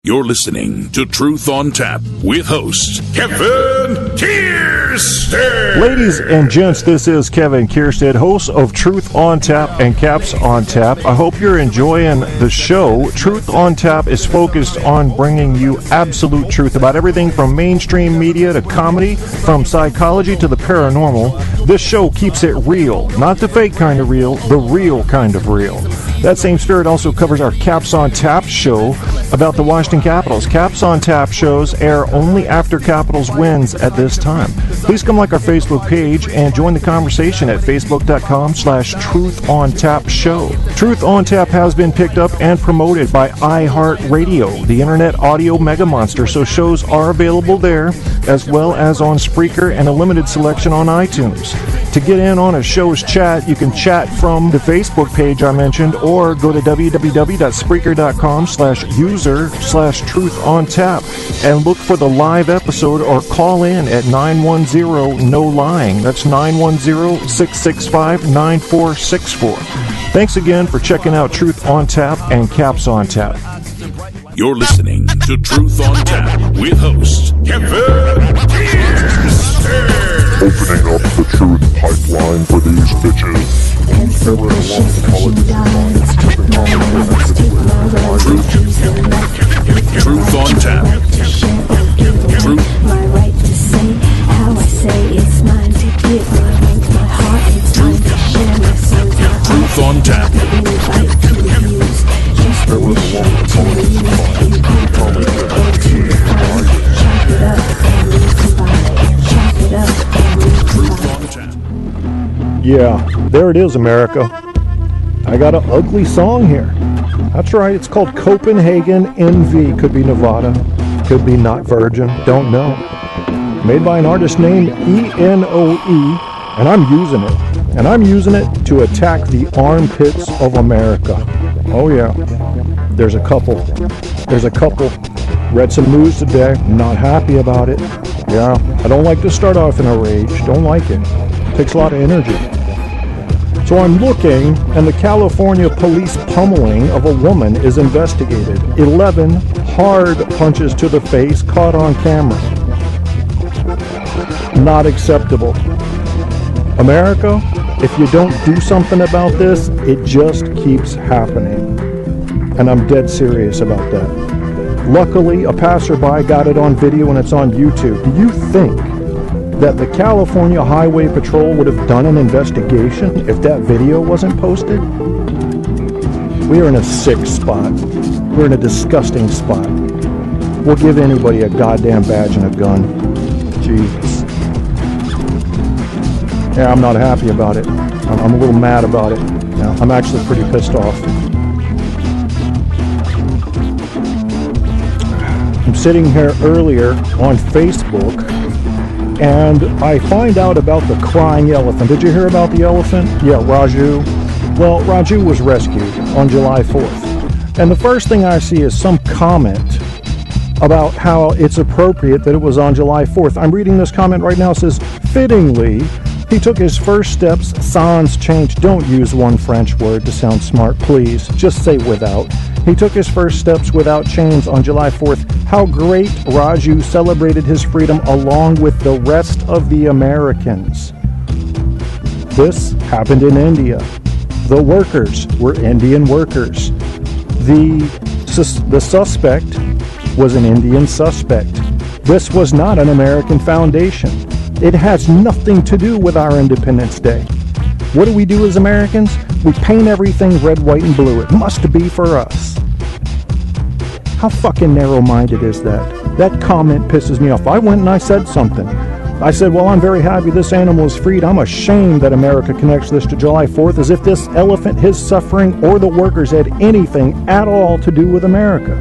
You're listening to Truth on Tap with host Kevin Kierstead. Ladies and gents, this is Kevin Kierstead, host of Truth on Tap and Caps on Tap. I hope you're enjoying the show. Truth on Tap is focused on bringing you absolute truth about everything from mainstream media to comedy, from psychology to the paranormal. This show keeps it real, not the fake kind of real, the real kind of real. That same spirit also covers our Caps on Tap show about the Washington Capitals. Caps on Tap shows air only after Capitals wins at this time. Please come like our Facebook page and join the conversation at facebook.com/truthontapshow. Truth on Tap has been picked up and promoted by iHeartRadio, the internet audio mega monster, so shows are available there as well as on Spreaker and a limited selection on iTunes. To get in on a show's chat, you can chat from the Facebook page I mentioned or go to www.spreaker.com/user/truthontap and look for the live episode or call in at 910-NOLYING. That's 910-665-9464. Thanks again for checking out Truth on Tap and Caps on Tap. You're listening to Truth on Tap with host Kevin Kierstead. Opening up the truth pipeline for these bitches. Truth on Tap. Truth. My right to say how I say it's mine to give my hands, my heart, it's mine to share my soul. Truth on Tap. Yeah, there it is, America. I got an ugly song here. That's right, it's called Copenhagen NV. Could be Nevada, could be Not Virgin, don't know. Made by an artist named ENOE, and I'm using it. And I'm using it to attack the armpits of America. Oh yeah, there's a couple. Read some news today, not happy about it. Yeah, I don't like to start off in a rage, don't like it. Takes a lot of energy. So I'm looking, and the California police pummeling of a woman is investigated. 11 hard punches to the face caught on camera. Not acceptable. America, if you don't do something about this, it just keeps happening. And I'm dead serious about that. Luckily, a passerby got it on video and it's on YouTube. Do you think that the California Highway Patrol would have done an investigation if that video wasn't posted? We are in a sick spot. We're in a disgusting spot. We'll give anybody a goddamn badge and a gun. Jesus. Yeah, I'm not happy about it. I'm a little mad about it. Yeah, I'm actually pretty pissed off. I'm sitting here earlier on Facebook, and I find out about the crying elephant. Did you hear about the elephant? Yeah, Raju. Well, Raju was rescued on July 4th. And the first thing I see is some comment about how it's appropriate that it was on July 4th. I'm reading this comment right now. It says, fittingly, he took his first steps sans change. Don't use one French word to sound smart, please. Just say without. He took his first steps without chains on July 4th. How great Raju celebrated his freedom along with the rest of the Americans. This happened in India. The workers were Indian workers. The suspect was an Indian suspect. This was not an American foundation. It has nothing to do with our Independence Day. What do we do as Americans? We paint everything red, white, and blue. It must be for us. How fucking narrow-minded is that? That comment pisses me off. I went and I said something. I said, well, I'm very happy this animal is freed. I'm ashamed that America connects this to July 4th as if this elephant, his suffering, or the workers had anything at all to do with America.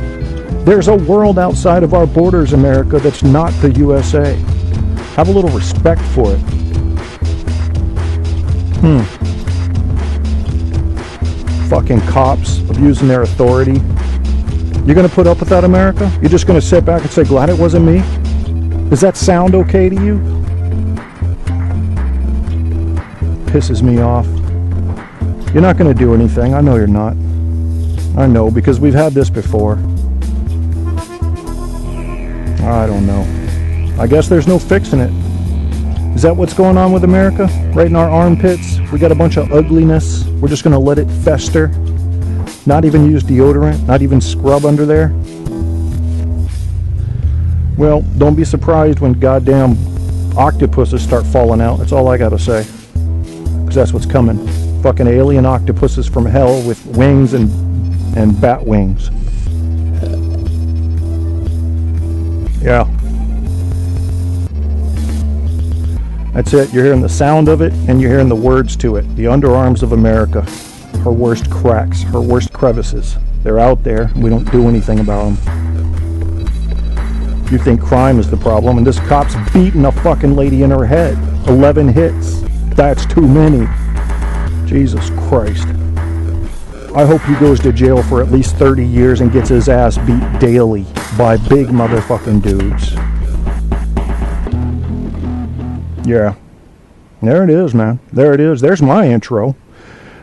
There's a world outside of our borders, America, that's not the USA. Have a little respect for it. Fucking cops abusing their authority. You're going to put up with that, America? You're just going to sit back and say, glad it wasn't me? Does that sound okay to you? Pisses me off. You're not going to do anything. I know you're not. I know, because we've had this before. I don't know. I guess there's no fixing it. Is that what's going on with America? Right in our armpits? We got a bunch of ugliness. We're just going to let it fester. Not even use deodorant. Not even scrub under there. Well, don't be surprised when goddamn octopuses start falling out. That's all I got to say. Because that's what's coming. Fucking alien octopuses from hell with wings and bat wings. Yeah. That's it. You're hearing the sound of it, and you're hearing the words to it. The underarms of America. Her worst cracks. Her worst crevices. They're out there. We don't do anything about them. You think crime is the problem, and this cop's beating a fucking lady in her head. 11 hits. That's too many. Jesus Christ. I hope he goes to jail for at least 30 years and gets his ass beat daily by big motherfucking dudes. Yeah. There it is, man. There it is. There's my intro.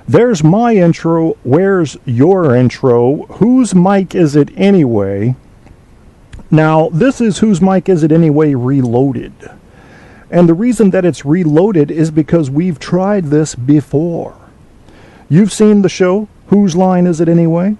There's my intro. Where's your intro? Whose mic is it anyway? Now, this is Whose Mic Is It Anyway Reloaded. And the reason that it's reloaded is because we've tried this before. You've seen the show, Whose Line Is It Anyway?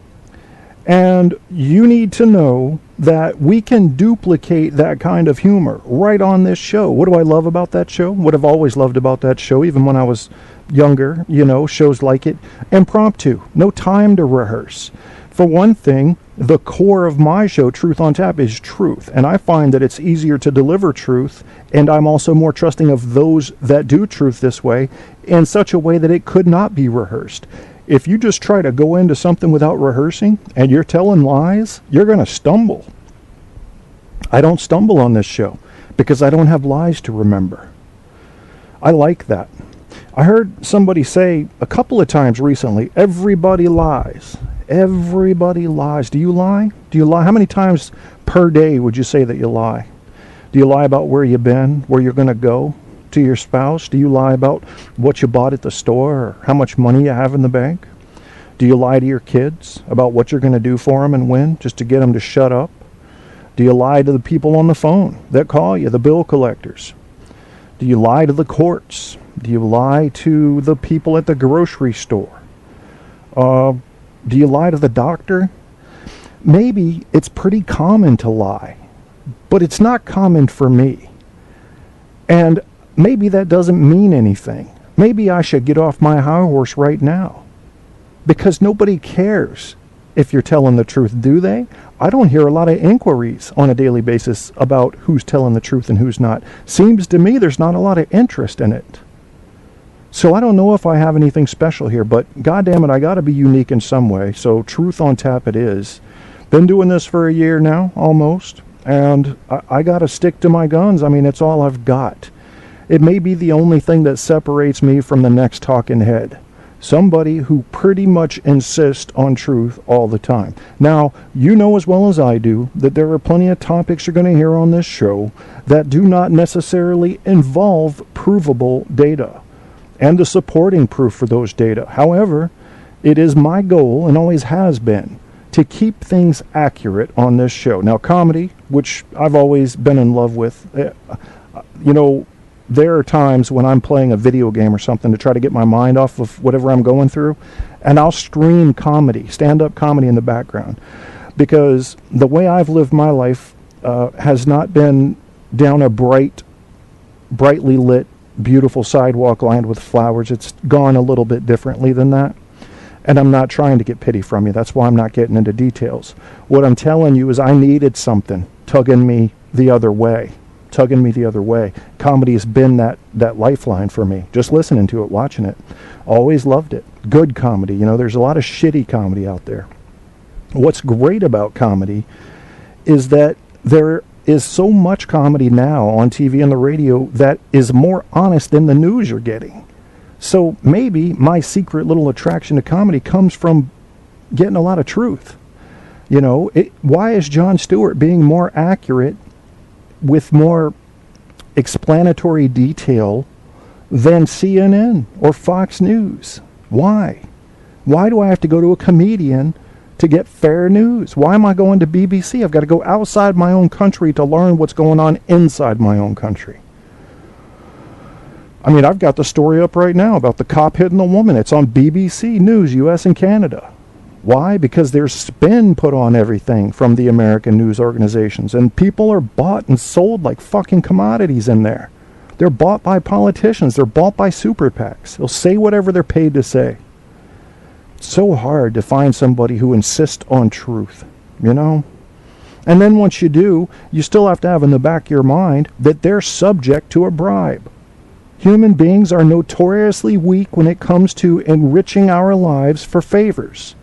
And you need to know that we can duplicate that kind of humor right on this show. What do I love about that show? What I've always loved about that show, even when I was younger, you know, shows like it. Impromptu. No time to rehearse. For one thing, the core of my show, Truth on Tap, is truth. And I find that it's easier to deliver truth, and I'm also more trusting of those that do truth this way in such a way that it could not be rehearsed. If you just try to go into something without rehearsing and you're telling lies, you're going to stumble. I don't stumble on this show because I don't have lies to remember. I like that. I heard somebody say a couple of times recently, everybody lies. Everybody lies. Do you lie? Do you lie? How many times per day would you say that you lie? Do you lie about where you've been, where you're going to go? To your spouse? Do you lie about what you bought at the store or how much money you have in the bank? Do you lie to your kids about what you're going to do for them and when, just to get them to shut up? Do you lie to the people on the phone that call you, the bill collectors? Do you lie to the courts? Do you lie to the people at the grocery store? Do you lie to the doctor? Maybe it's pretty common to lie, but it's not common for me. And maybe that doesn't mean anything. Maybe I should get off my high horse right now. Because nobody cares if you're telling the truth, do they? I don't hear a lot of inquiries on a daily basis about who's telling the truth and who's not. Seems to me there's not a lot of interest in it. So I don't know if I have anything special here, but goddamn it, I got to be unique in some way. So Truth on Tap it is. Been doing this for a year now, almost. And I got to stick to my guns. I mean, it's all I've got. It may be the only thing that separates me from the next talking head. Somebody who pretty much insists on truth all the time. Now, you know as well as I do that there are plenty of topics you're going to hear on this show that do not necessarily involve provable data and the supporting proof for those data. However, it is my goal, and always has been, to keep things accurate on this show. Now, comedy, which I've always been in love with, you know, there are times when I'm playing a video game or something to try to get my mind off of whatever I'm going through, and I'll stream comedy, stand-up comedy in the background, because the way I've lived my life has not been down a brightly lit, beautiful sidewalk lined with flowers. It's gone a little bit differently than that. And I'm not trying to get pity from you. That's why I'm not getting into details. What I'm telling you is I needed something tugging me the other way. Comedy has been that lifeline for me. Just listening to it, watching it. Always loved it. Good comedy. You know, there's a lot of shitty comedy out there. What's great about comedy is that there is so much comedy now on TV and the radio that is more honest than the news you're getting. So maybe my secret little attraction to comedy comes from getting a lot of truth. You know, why is Jon Stewart being more accurate with more explanatory detail than CNN or Fox News? Why? Why do I have to go to a comedian to get fair news. Why am I going to BBC? I've got to go outside my own country to learn what's going on inside my own country. I mean, I've got the story up right now about the cop hitting the woman. It's on BBC News, US and Canada. Why? Because there's spin put on everything from the American news organizations, and people are bought and sold like fucking commodities in there. They're bought by politicians. They're bought by super PACs. They'll say whatever they're paid to say. It's so hard to find somebody who insists on truth, you know? And then once you do, you still have to have in the back of your mind that they're subject to a bribe. Human beings are notoriously weak when it comes to enriching our lives for favors.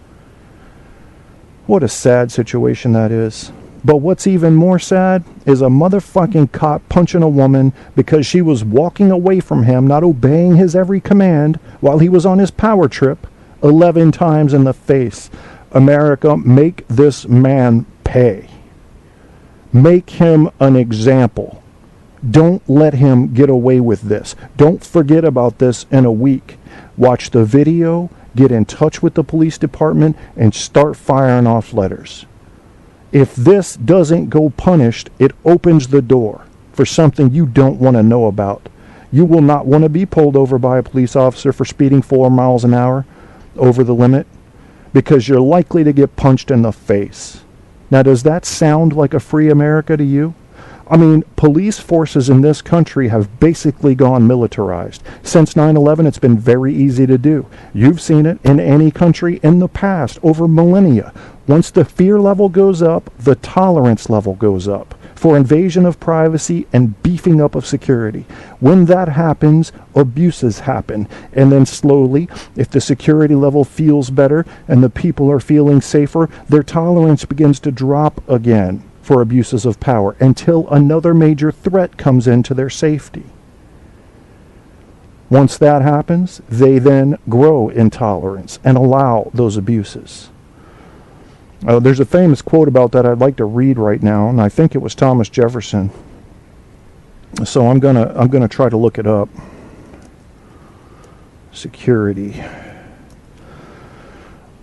What a sad situation that is. But what's even more sad is a motherfucking cop punching a woman because she was walking away from him, not obeying his every command while he was on his power trip 11 times in the face. America, make this man pay. Make him an example. Don't let him get away with this. Don't forget about this in a week. Watch the video, get in touch with the police department, and start firing off letters. If this doesn't go punished, it opens the door for something you don't want to know about. You will not want to be pulled over by a police officer for speeding 4 miles an hour over the limit, because you're likely to get punched in the face. Now, does that sound like a free America to you? I mean, police forces in this country have basically gone militarized. Since 9/11, it's been very easy to do. You've seen it in any country in the past over millennia. Once the fear level goes up, the tolerance level goes up for invasion of privacy and beefing up of security. When that happens, abuses happen. And then slowly, if the security level feels better and the people are feeling safer, their tolerance begins to drop again for abuses of power until another major threat comes into their safety. Once that happens, they then grow in tolerance and allow those abuses. There's a famous quote about that I'd like to read right now, and I think it was Thomas Jefferson. So I'm gonna try to look it up. Security.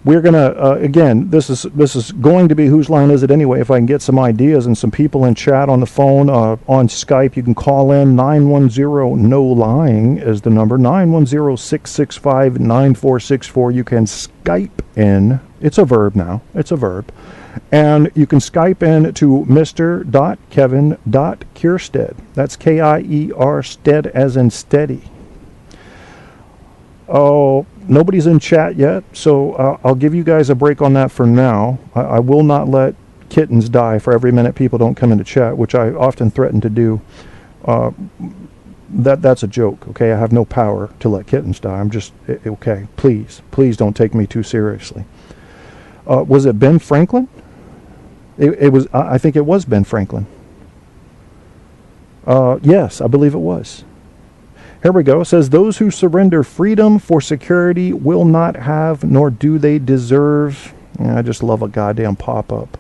We're gonna again. This is going to be Whose Line Is It Anyway? If I can get some ideas and some people in chat on the phone, on Skype, you can call in. 910-NO-LYING is the number. 910-665-9464. You can Skype in. It's a verb now. It's a verb, and you can Skype in to mr.kevin.kierstead. That's K-I-E-R, stead as in steady. Oh, nobody's in chat yet, so I'll give you guys a break on that for now. I will not let kittens die for every minute people don't come into chat, which I often threaten to do. That's a joke, okay? I have no power to let kittens die. I'm just, okay, please don't take me too seriously. Was it Ben Franklin? It was, I think it was Ben Franklin. Yes, I believe it was. Here we go. It says, those who surrender freedom for security will not have, nor do they deserve. Yeah, I just love a goddamn pop-up.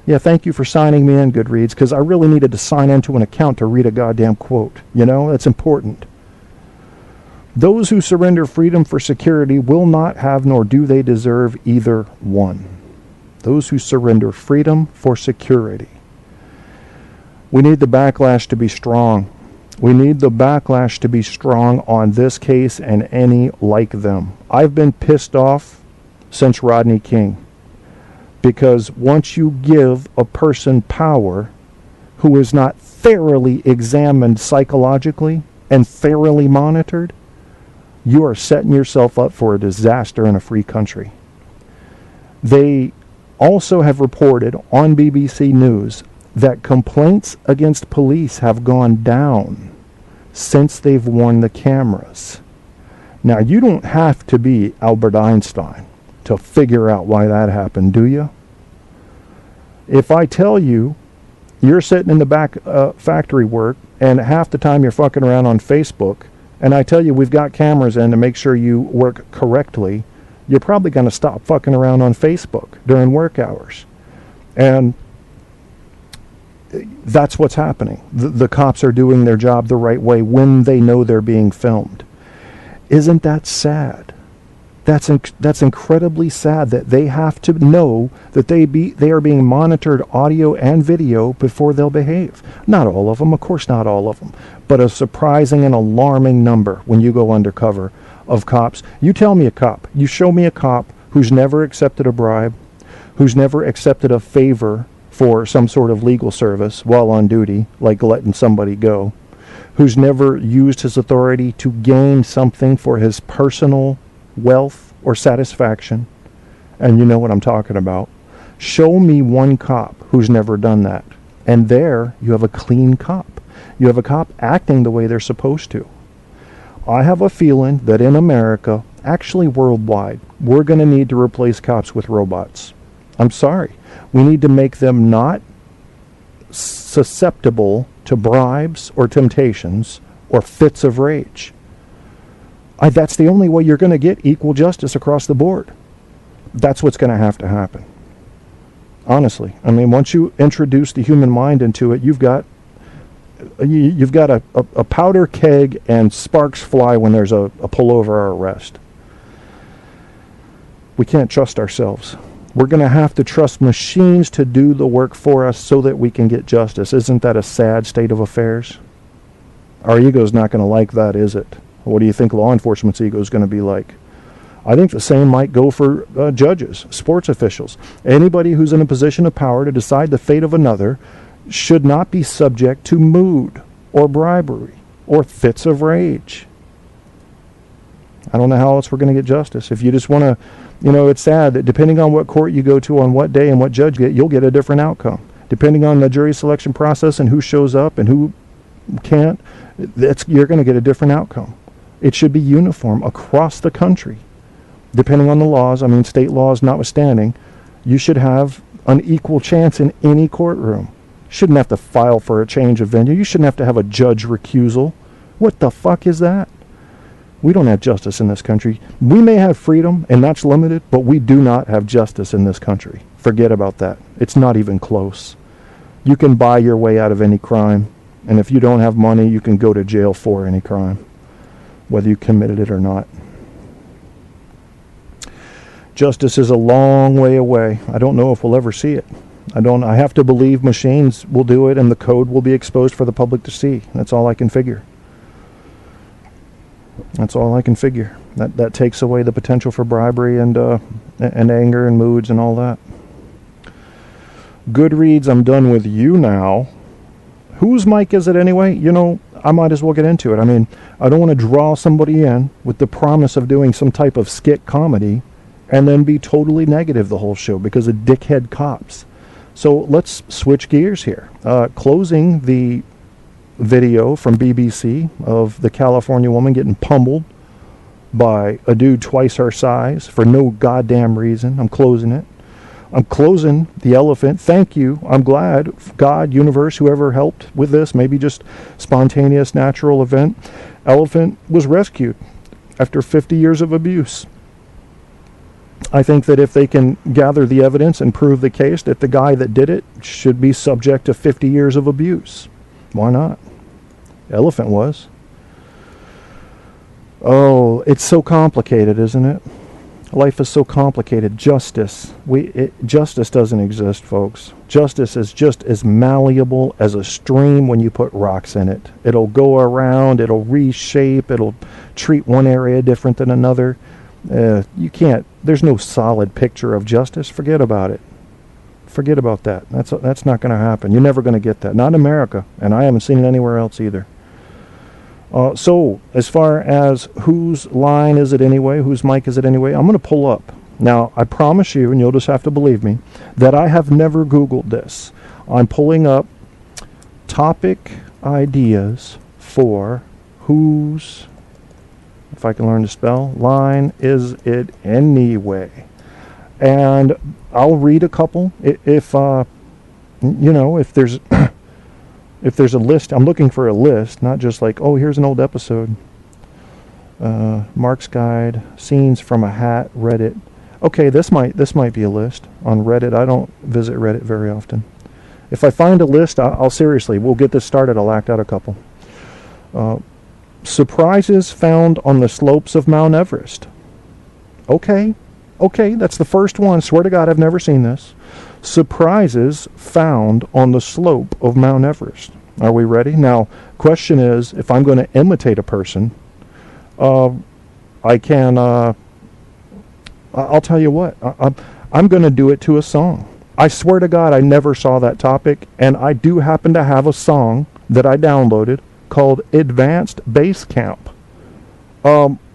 Yeah, thank you for signing me in, Goodreads, because I really needed to sign into an account to read a goddamn quote. You know, that's important. Those who surrender freedom for security will not have, nor do they deserve either one. Those who surrender freedom for security. We need the backlash to be strong. We need the backlash to be strong on this case and any like them. I've been pissed off since Rodney King, because once you give a person power who is not thoroughly examined psychologically and thoroughly monitored, you are setting yourself up for a disaster in a free country. They also have reported on BBC News that complaints against police have gone down since they've worn the cameras. Now, you don't have to be Albert Einstein to figure out why that happened, do you? If I tell you you're sitting in the back factory work and half the time you're fucking around on Facebook, and I tell you we've got cameras in to make sure you work correctly, you're probably going to stop fucking around on Facebook during work hours. And that's what's happening. The cops are doing their job the right way when they know they're being filmed. Isn't that sad? That's incredibly sad that they have to know that they are being monitored audio and video before they'll behave. Not all of them, of course not all of them, but a surprising and alarming number when you go undercover of cops. You tell me a cop, you show me a cop who's never accepted a bribe, who's never accepted a favor for some sort of legal service while on duty, like letting somebody go, who's never used his authority to gain something for his personal wealth or satisfaction, and you know what I'm talking about. Show me one cop who's never done that, and there you have a clean cop. You have a cop acting the way they're supposed to. I have a feeling that in America, actually worldwide, we're going to need to replace cops with robots. I'm sorry. We need to make them not susceptible to bribes or temptations or fits of rage. That's the only way you're going to get equal justice across the board. That's what's going to happen. Honestly. I mean, once you introduce the human mind into it, you've got a powder keg and sparks fly when there's a pullover or arrest. We can't trust ourselves. We're going to have to trust machines to do the work for us so that we can get justice. Isn't that a sad state of affairs? Our ego's not going to like that, is it? What do you think law enforcement's ego is going to be like? I think the same might go for judges, sports officials. Anybody who's in a position of power to decide the fate of another should not be subject to mood or bribery or fits of rage. I don't know how else we're going to get justice. If you just want to, it's sad that depending on what court you go to on what day and what judge you get, you'll get a different outcome. Depending on the jury selection process and who shows up and who can't, you're going to get a different outcome. It should be uniform across the country. Depending on the laws, state laws notwithstanding, you should have an equal chance in any courtroom. You shouldn't have to file for a change of venue. You shouldn't have to have a judge recusal. What the fuck is that? We don't have justice in this country. We may have freedom, and that's limited, but we do not have justice in this country. Forget about that. It's not even close. You can buy your way out of any crime, and if you don't have money, you can go to jail for any crime, whether you committed it or not. Justice is a long way away. I don't know if we'll ever see it. I have to believe machines will do it and the code will be exposed for the public to see. That's all I can figure. That takes away the potential for bribery and anger and moods and all that. Goodreads, I'm done with you now. Whose mic is it anyway? I might as well get into it. I don't want to draw somebody in with the promise of doing some type of skit comedy and then be totally negative the whole show because of dickhead cops. So let's switch gears here. Closing the video from BBC of the California woman getting pummeled by a dude twice her size for no goddamn reason. I'm closing it. I'm closing the elephant. Thank you. I'm glad God, universe, whoever helped with this, maybe just spontaneous natural event. Elephant was rescued after 50 years of abuse. I think that if they can gather the evidence and prove the case that the guy that did it should be subject to 50 years of abuse. Why not? Elephant was. Oh, it's so complicated, isn't it? Life is so complicated. Justice. Justice doesn't exist, folks. Justice is just as malleable as a stream when you put rocks in it. It'll go around, it'll reshape, it'll treat one area different than another. You can't, there's no solid picture of justice. Forget about it. Forget about that. That's not going to happen. You're never going to get that. Not in America, and I haven't seen it anywhere else either. So, as far as whose line is it anyway, whose mic is it anyway, I'm going to pull up. Now, I promise you, and you'll just have to believe me, that I have never Googled this. I'm pulling up topic ideas for whose, if I can learn to spell, line is it anyway. And I'll read a couple. If there's if there's a list, I'm looking for a list, not just like, oh, here's an old episode. Mark's Guide, Scenes from a Hat, Reddit. Okay, this might be a list on Reddit. I don't visit Reddit very often. If I find a list, I'll seriously, we'll get this started. I'll act out a couple. Surprises found on the slopes of Mount Everest. Okay, that's the first one. Swear to God, I've never seen this. Surprises found on the slope of Mount Everest. Are we ready? Now, question is, if I'm going to imitate a person, I can, I'll tell you what, I'm going to do it to a song. I swear to God, I never saw that topic, and I do happen to have a song that I downloaded called Advanced Base Camp.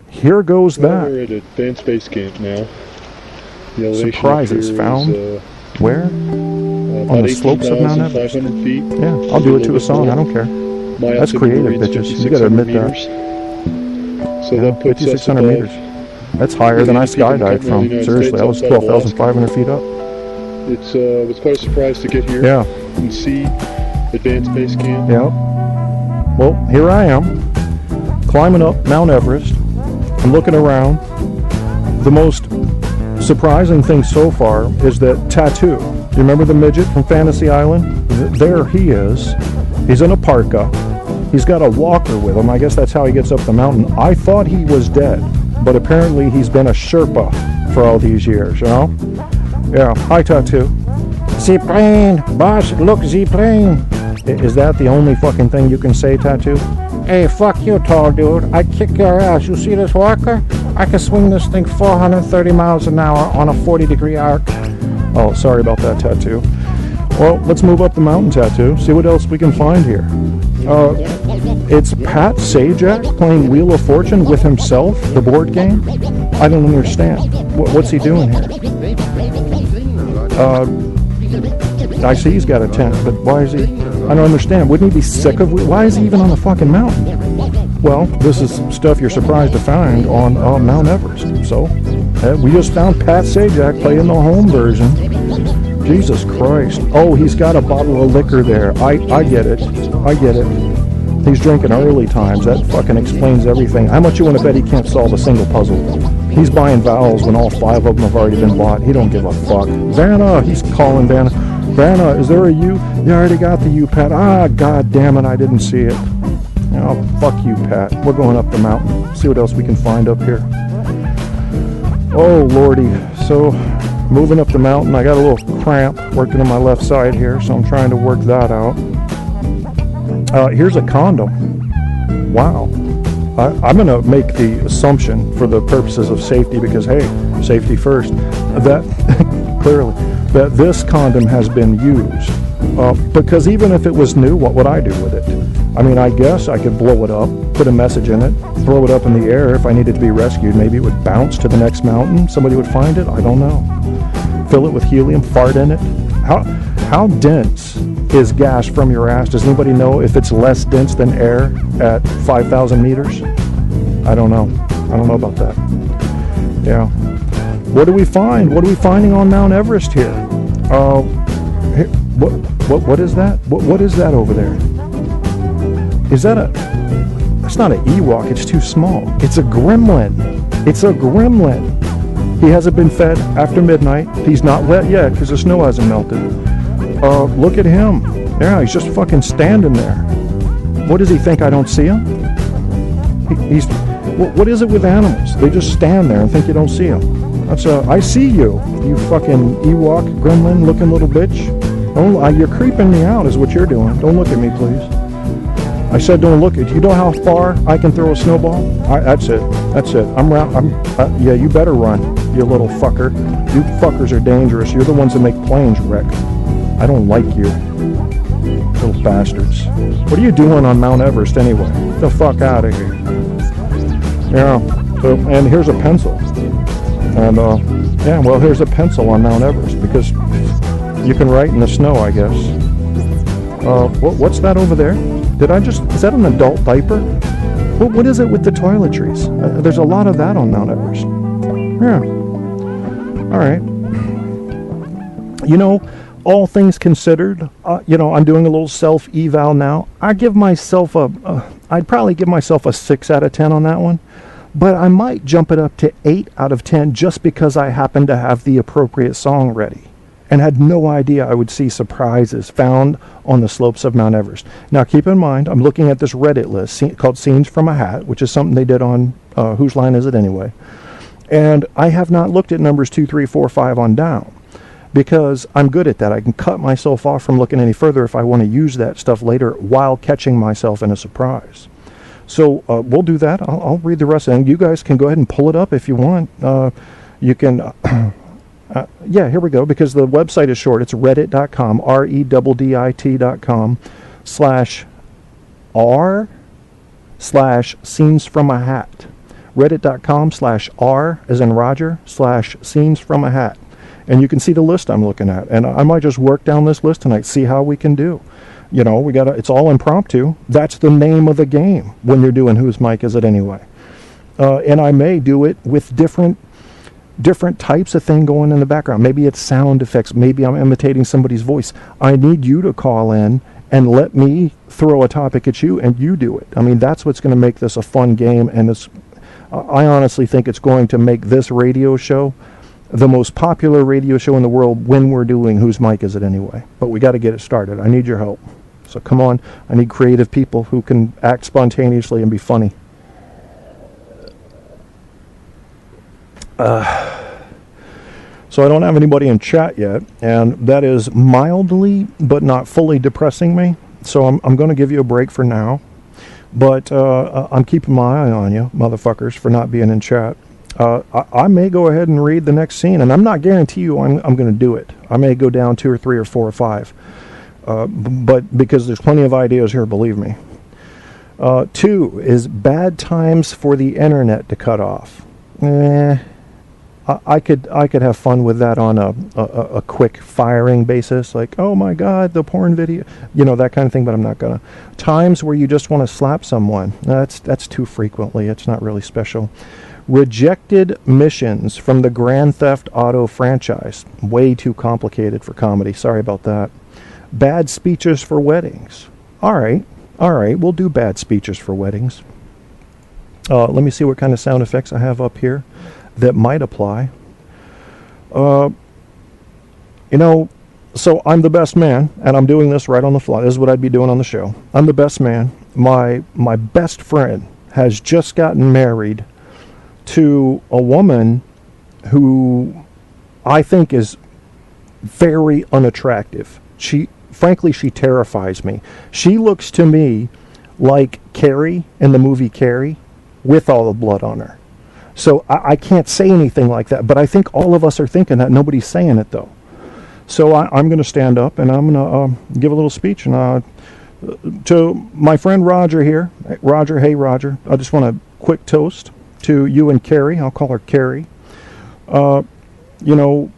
Here goes that. We're at Advanced Base Camp now. The elevation Surprises found. Where? On the slopes of Mount Everest. Feet. Yeah, I'll do it to a song. I don't care. That's creative, bitches. You gotta admit that. So that puts 5,600 meters. That's higher than I skydived from. Seriously, I was 12,500 feet up. It was quite a surprise to get here. Yeah. And see Advanced Base Camp. Yeah. Well, here I am, climbing up Mount Everest. I'm looking around. The most surprising thing so far is that Tattoo. You remember the midget from Fantasy Island? There he is. He's in a parka. He's got a walker with him. I guess that's how he gets up the mountain. I thought he was dead, but apparently he's been a Sherpa for all these years, you know? Yeah. Hi, Tattoo. Z-plane, boss, look, Z-plane. Is that the only fucking thing you can say, Tattoo? Hey, fuck you, tall dude. I kick your ass. You see this walker? I can swing this thing 430 miles an hour on a 40-degree arc. Oh, sorry about that, Tattoo. Well, let's move up the mountain, Tattoo. See what else we can find here. It's Pat Sajak playing Wheel of Fortune with himself, the board game. I don't understand. What's he doing here? I see he's got a tent, but why is he? I don't understand. Wouldn't he be sick of? Why is he even on the fucking mountain? Well, this is stuff you're surprised to find on Mount Everest. So, we just found Pat Sajak playing the home version. Jesus Christ. Oh, he's got a bottle of liquor there. I get it. I get it. He's drinking early times. That fucking explains everything. How much you want to bet he can't solve a single puzzle? He's buying vowels when all 5 of them have already been bought. He don't give a fuck. Vanna, he's calling Vanna. Vanna, is there a U? You already got the U, Pat. Ah, god damn it, I didn't see it. Oh, fuck you, Pat. We're going up the mountain. See what else we can find up here. Oh, lordy. So, moving up the mountain, I got a little cramp working on my left side here, so I'm trying to work that out. Here's a condom. Wow. I'm going to make the assumption for the purposes of safety, because, hey, safety first, that clearly, that this condom has been used. Because even if it was new, what would I do with it? I mean, I guess I could blow it up, put a message in it, throw it up in the air if I needed to be rescued. Maybe it would bounce to the next mountain. Somebody would find it. I don't know. Fill it with helium, fart in it. How dense is gas from your ass? Does anybody know if it's less dense than air at 5,000 meters? I don't know. I don't know about that. Yeah. What do we find? What are we finding on Mount Everest here? What is that? What is that over there? Is that that's not an Ewok, it's too small. It's a gremlin. It's a gremlin. He hasn't been fed after midnight. He's not wet yet because the snow hasn't melted. Look at him. Yeah, he's just fucking standing there. What does he think, I don't see him? What is it with animals? They just stand there and think you don't see them. That's I see you, you fucking Ewok, gremlin looking little bitch. You're creeping me out is what you're doing. Don't look at me, please. I said don't look at you. You know how far I can throw a snowball? That's it. That's it. Yeah, you better run, you little fucker. You fuckers are dangerous. You're the ones that make planes wreck. I don't like you. Little bastards. What are you doing on Mount Everest anyway? Get the fuck out of here. Yeah. So, and here's a pencil. And, yeah, well, here's a pencil on Mount Everest because you can write in the snow, I guess. What's that over there? Is that an adult diaper? What is it with the toiletries? There's a lot of that on Mount Everest. Yeah. All right. You know, all things considered, I'm doing a little self-eval now. I'd probably give myself a 6 out of 10 on that one. But I might jump it up to 8 out of 10 just because I happen to have the appropriate song ready. And had no idea I would see surprises found on the slopes of Mount Everest. Now, keep in mind, I'm looking at this Reddit list called Scenes from a Hat, which is something they did on Whose Line Is It Anyway? And I have not looked at numbers 2, 3, 4, 5 on down, because I'm good at that. I can cut myself off from looking any further if I want to use that stuff later while catching myself in a surprise. So we'll do that. I'll read the rest, and you guys can go ahead and pull it up if you want. You can, yeah, here we go, because the website is short. It's reddit.com, reddit.com/r/scenes from a hat. reddit.com/r as in Roger /scenes from a hat. And you can see the list I'm looking at. And I might just work down this list tonight, see how we can do. You know, it's all impromptu. That's the name of the game when you're doing Whose Mic Is It Anyway? And I may do it with different types of thing going in the background. Maybe it's sound effects. Maybe I'm imitating somebody's voice. I need you to call in and let me throw a topic at you and you do it. I mean, that's what's going to make this a fun game. And I honestly think it's going to make this radio show the most popular radio show in the world when we're doing Whose Mic Is It Anyway? But we got to get it started. I need your help. So come on. I need creative people who can act spontaneously and be funny. So I don't have anybody in chat yet, and that is mildly but not fully depressing me. So I'm going to give you a break for now. But I'm keeping my eye on you, motherfuckers, for not being in chat. I may go ahead and read the next scene, and I'm not guarantee you I'm going to do it. I may go down 2 or 3 or 4 or 5. But because there's plenty of ideas here, believe me. 2 is bad times for the internet to cut off. I could have fun with that on a quick firing basis, like, oh my god, the porn video, you know, that kind of thing, but I'm not gonna. Times where you just want to slap someone, that's too frequently. It's not really special. Rejected missions from the Grand Theft Auto franchise, way too complicated for comedy, sorry about that. Bad speeches for weddings. All right, we'll do bad speeches for weddings. Let me see what kind of sound effects I have up here that might apply. You know, so I'm the best man, and I'm doing this right on the fly. This is what I'd be doing on the show. I'm the best man. My best friend has just gotten married to a woman who I think is very unattractive. Frankly, she terrifies me. She looks to me like Carrie in the movie Carrie with all the blood on her. So I can't say anything like that, but I think all of us are thinking that. Nobody's saying it, though. So I'm going to stand up, and I'm going to give a little speech. And to my friend Roger here. Roger, hey, Roger. I just want a quick toast to you and Carrie. I'll call her Carrie. You know,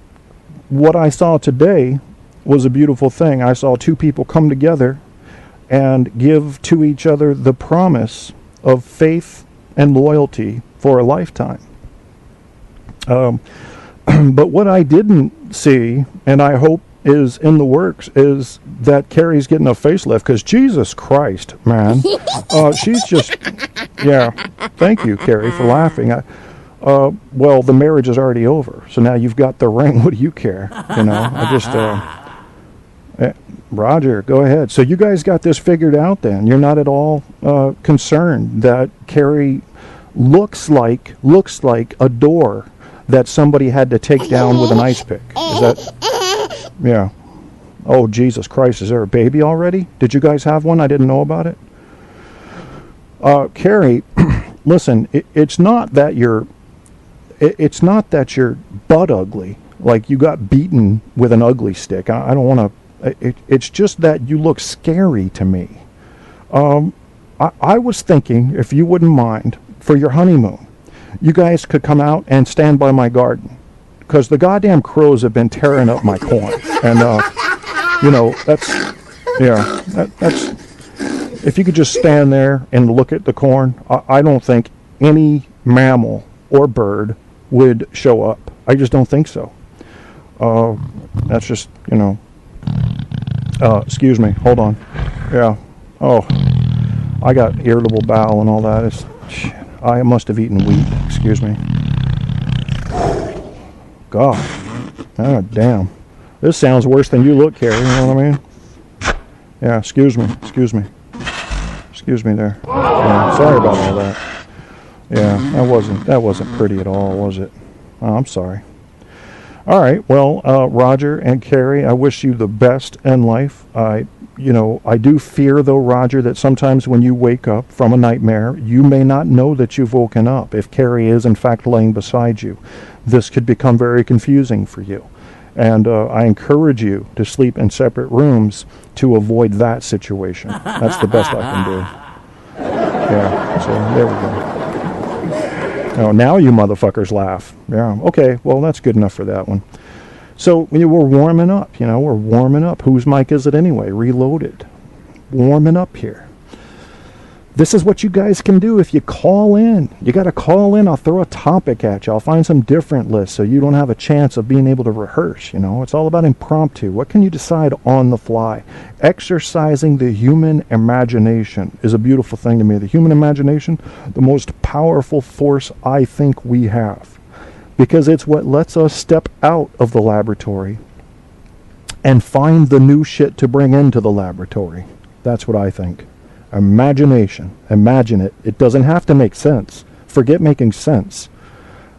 what I saw today was a beautiful thing. I saw 2 people come together and give to each other the promise of faith and loyalty for a lifetime. But what I didn't see, and I hope is in the works, is that Carrie's getting a facelift, because Jesus Christ, man. She's just, yeah, thank you, Carrie, for laughing. Well, the marriage is already over, so now you've got the ring. What do you care? You know, I just, Roger, go ahead. So you guys got this figured out then. You're not at all concerned that Carrie looks like a door that somebody had to take down with an ice pick. Is that, yeah. Oh, Jesus Christ, is there a baby already? Did you guys have one? I didn't know about it. Carrie, listen, it's not that you're butt ugly, like you got beaten with an ugly stick. I don't want to. It's just that you look scary to me. I was thinking, if you wouldn't mind, for your honeymoon, you guys could come out and stand by my garden, because the goddamn crows have been tearing up my corn, and you know, that's if you could just stand there and look at the corn, I don't think any mammal or bird would show up. I just don't think so. That's just, you know. Excuse me, hold on. Yeah. Oh, I got irritable bowel and all that. I must have eaten wheat. Excuse me. God. Oh, damn. This sounds worse than you look, Carrie. You know what I mean? Yeah, excuse me. Excuse me there. Yeah, sorry about all that. Yeah, that wasn't pretty at all, was it? Oh, I'm sorry. All right, well, Roger and Carrie, I wish you the best in life. I do fear, though, Roger, that sometimes when you wake up from a nightmare, you may not know that you've woken up. If Carrie is, in fact, laying beside you, this could become very confusing for you. And I encourage you to sleep in separate rooms to avoid that situation. That's the best I can do. Yeah, so there we go. Oh, now you motherfuckers laugh. Yeah, okay, well, that's good enough for that one. So we're warming up, we're warming up. Whose mic is it anyway? Reloaded. Warming up here. This is what you guys can do if you call in. You got to call in. I'll throw a topic at you. I'll find some different lists so you don't have a chance of being able to rehearse, It's all about impromptu. What can you decide on the fly? Exercising the human imagination is a beautiful thing to me. The human imagination, the most powerful force I think we have. Because it's what lets us step out of the laboratory and find the new shit to bring into the laboratory. That's what I think. Imagination. Imagine it. It doesn't have to make sense. Forget making sense.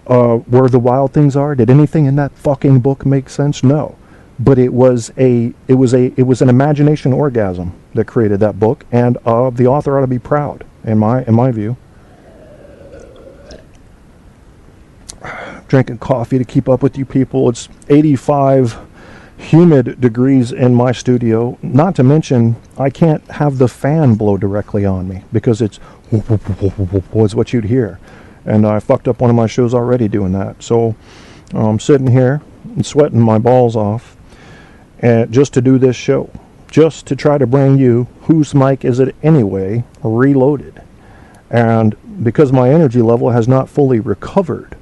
Where the wild things are, did anything in that fucking book make sense? No. But it was an imagination orgasm that created that book, and the author ought to be proud, in my view. Drinking coffee to keep up with you people. It's 85 humid degrees in my studio. Not to mention, I can't have the fan blow directly on me because it's what you'd hear. And I fucked up one of my shows already doing that. So I'm sitting here and sweating my balls off and just to do this show. Just to try to bring you Whose Mic Is It Anyway? Reloaded. And because my energy level has not fully recovered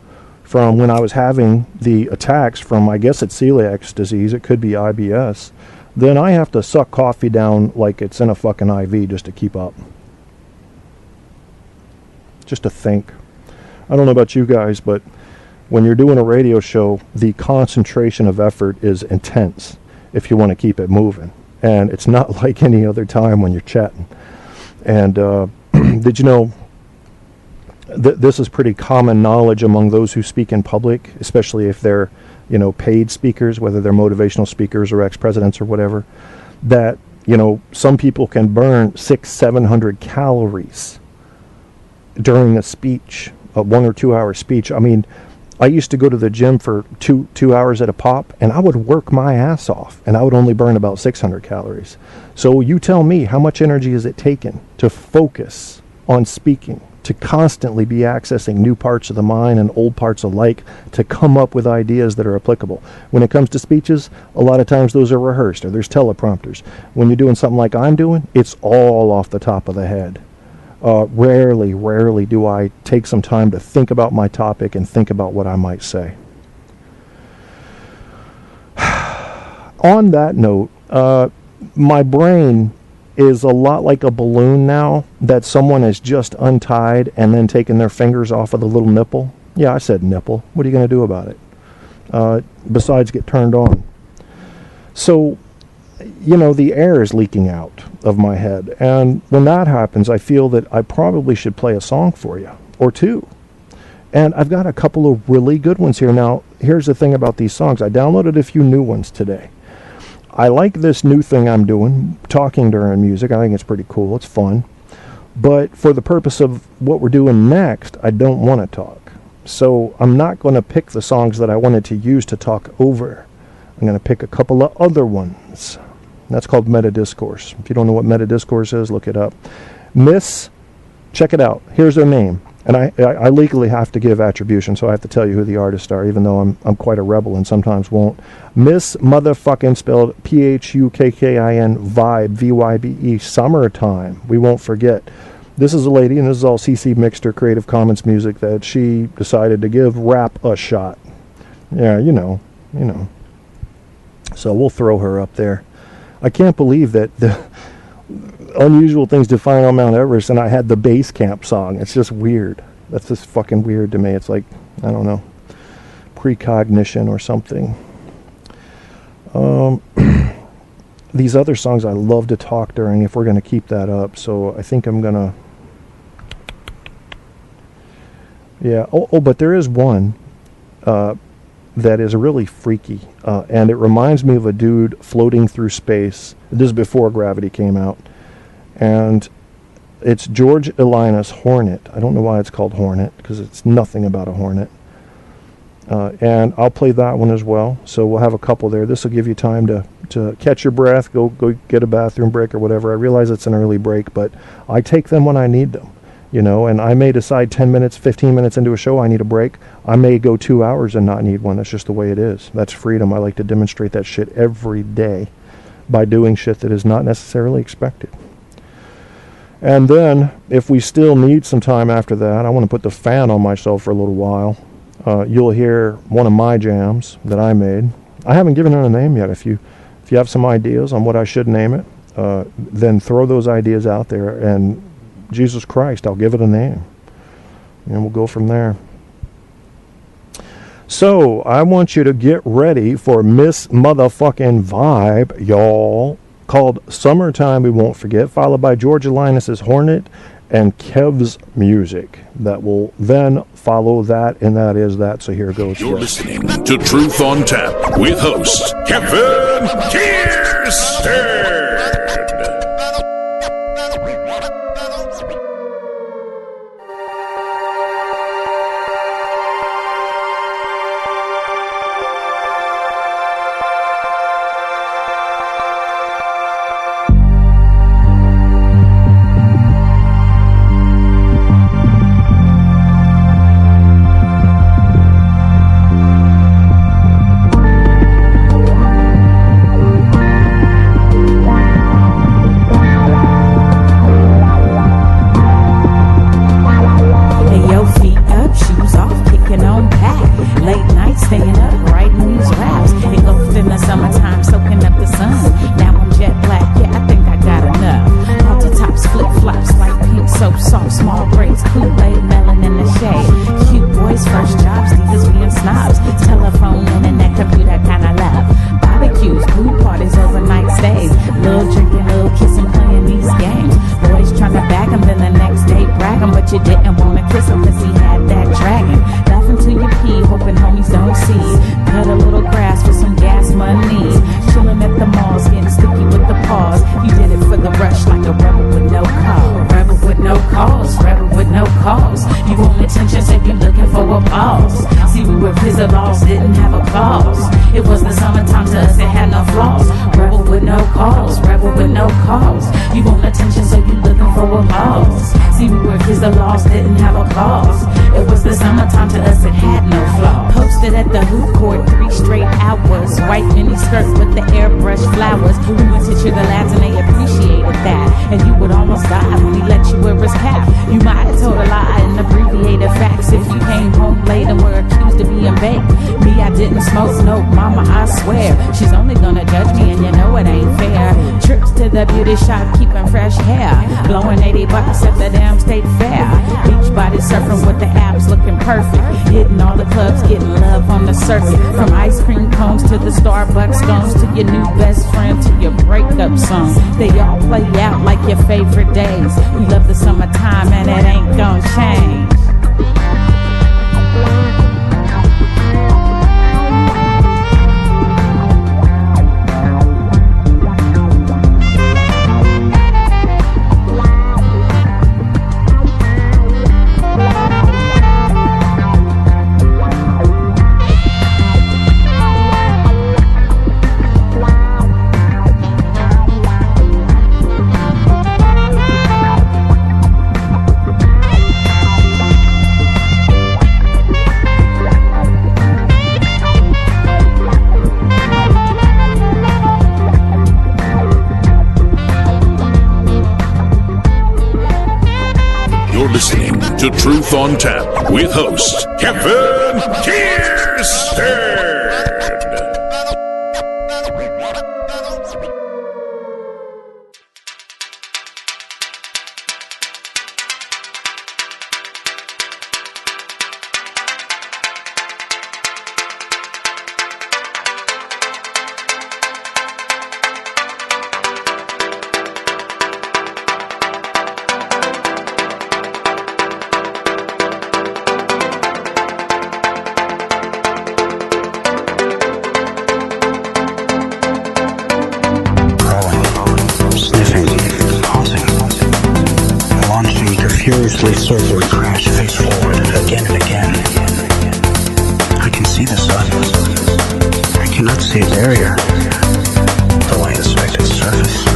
from when I was having the attacks from, I guess it's celiac disease, it could be IBS, then I have to suck coffee down like it's in a fucking IV just to keep up. Just to think. I don't know about you guys, but when you're doing a radio show, the concentration of effort is intense if you want to keep it moving. And it's not like any other time when you're chatting. And did you know this is pretty common knowledge among those who speak in public, especially if they're, paid speakers, whether they're motivational speakers or ex-presidents or whatever, that, some people can burn 600-700 calories during a speech, a 1 or 2 hour speech. I mean, I used to go to the gym for two hours at a pop, and I would work my ass off, and I would only burn about 600 calories. So you tell me, how much energy is it taken to focus on speaking, to constantly be accessing new parts of the mind and old parts alike to come up with ideas that are applicable. When it comes to speeches, a lot of times those are rehearsed or there's teleprompters. When you're doing something like I'm doing, it's all off the top of the head. Rarely do I take some time to think about my topic and think about what I might say. On that note, my brain is a lot like a balloon now that someone has just untied and then taken their fingers off of the little nipple. Yeah, I said nipple. What are you going to do about it? Besides get turned on. So, the air is leaking out of my head. And when that happens, I feel that I probably should play a song for you, or two. And I've got a couple of really good ones here. Now, here's the thing about these songs. I downloaded a few new ones today. I like this new thing I'm doing, talking during music. I think it's pretty cool. It's fun. But for the purpose of what we're doing next, I don't want to talk. So I'm not going to pick the songs that I wanted to use to talk over. I'm going to pick a couple of other ones. That's called meta discourse. If you don't know what meta discourse is, look it up. Check it out. Here's their name. And I legally have to give attribution, so I have to tell you who the artists are, even though I'm quite a rebel and sometimes won't. Miss Motherfucking, spelled Phukkin, Vibe, VYBE, Summertime. We won't forget. This is a lady, and this is all CC Mixter Creative Commons music that she decided to give rap a shot. Yeah, you know. So we'll throw her up there. I can't believe that the Unusual Things to Find on Mount Everest, and I had the base camp song. It's just weird. That's just fucking weird to me. It's like, I don't know, precognition or something. These other songs I love to talk during if we're going to keep that up. So I think I'm going to Yeah. Oh, but there is one that is really freaky, and it reminds me of a dude floating through space. This is before Gravity came out, and it's George Elinas' Hornet. I don't know why it's called Hornet, because it's nothing about a hornet. And I'll play that one as well. So we'll have a couple there. This will give you time to catch your breath, go get a bathroom break or whatever. I realize it's an early break, but I take them when I need them. You know, and I may decide 10 minutes, 15 minutes into a show I need a break. I may go 2 hours and not need one. That's just the way it is. That's freedom. I like to demonstrate that shit every day by doing shit that is not necessarily expected. And then, if we still need some time after that, I want to put the fan on myself for a little while. You'll hear one of my jams that I made. I haven't given it a name yet. If you have some ideas on what I should name it, then throw those ideas out there, and Jesus Christ, I'll give it a name. And we'll go from there. So, I want you to get ready for Miss Motherfucking Vibe, y'all, called Summertime We Won't Forget, followed by George Elinas' Hornet and Kev's Music. That will then follow that, and that is that. So here goes. You're listening to Truth on Tap with host Kevin Kierstead. They all play out like your favorite days. We love the summertime and it ain't gonna change. Listening to Truth on Tap with host Kevin Kierstead. furiously circle and crash face forward again and again. I can see the sun. I cannot see a barrier, though I inspect its surface.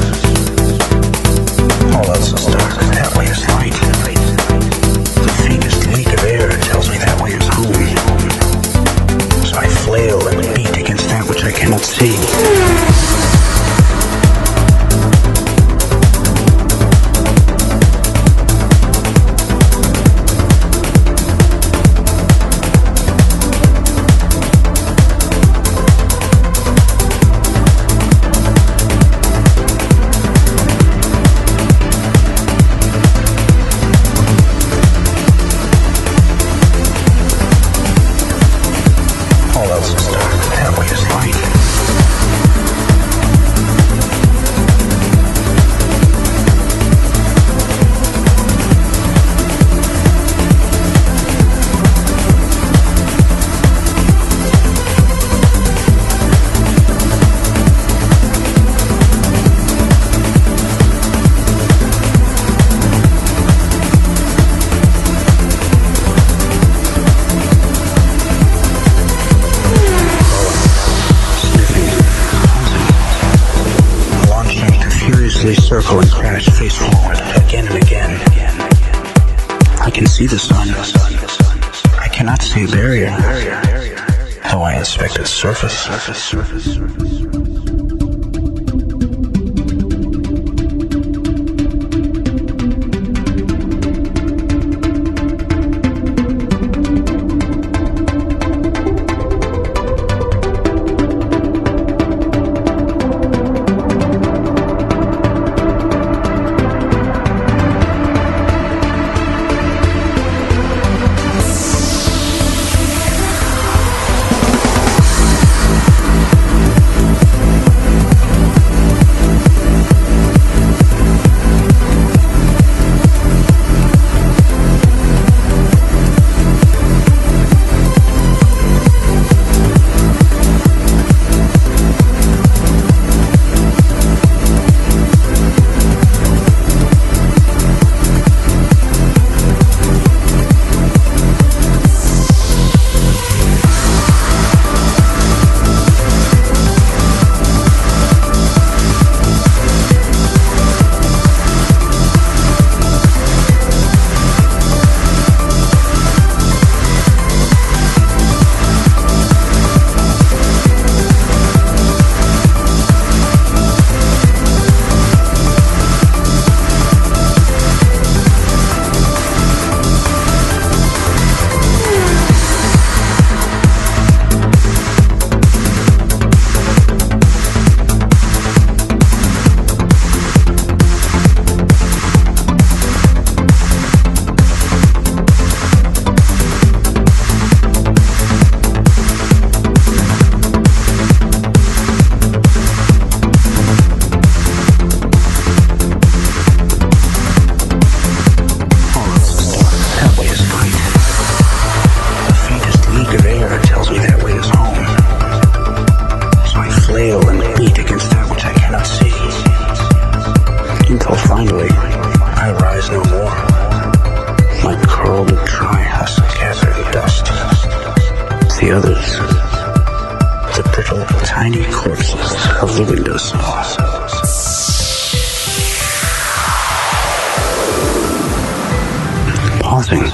All else is dark, that way is light. The faintest leak of air tells me that way is home. So I flail and beat against that which I cannot see. Circle and crash face forward again and again. I can see the sun. I cannot see a barrier, though I inspect its surface. The others, the brittle, tiny corpses of the windowsill. Pausing.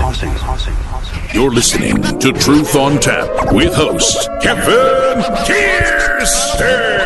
You're listening to Truth on Tap with host Kevin Kierstead.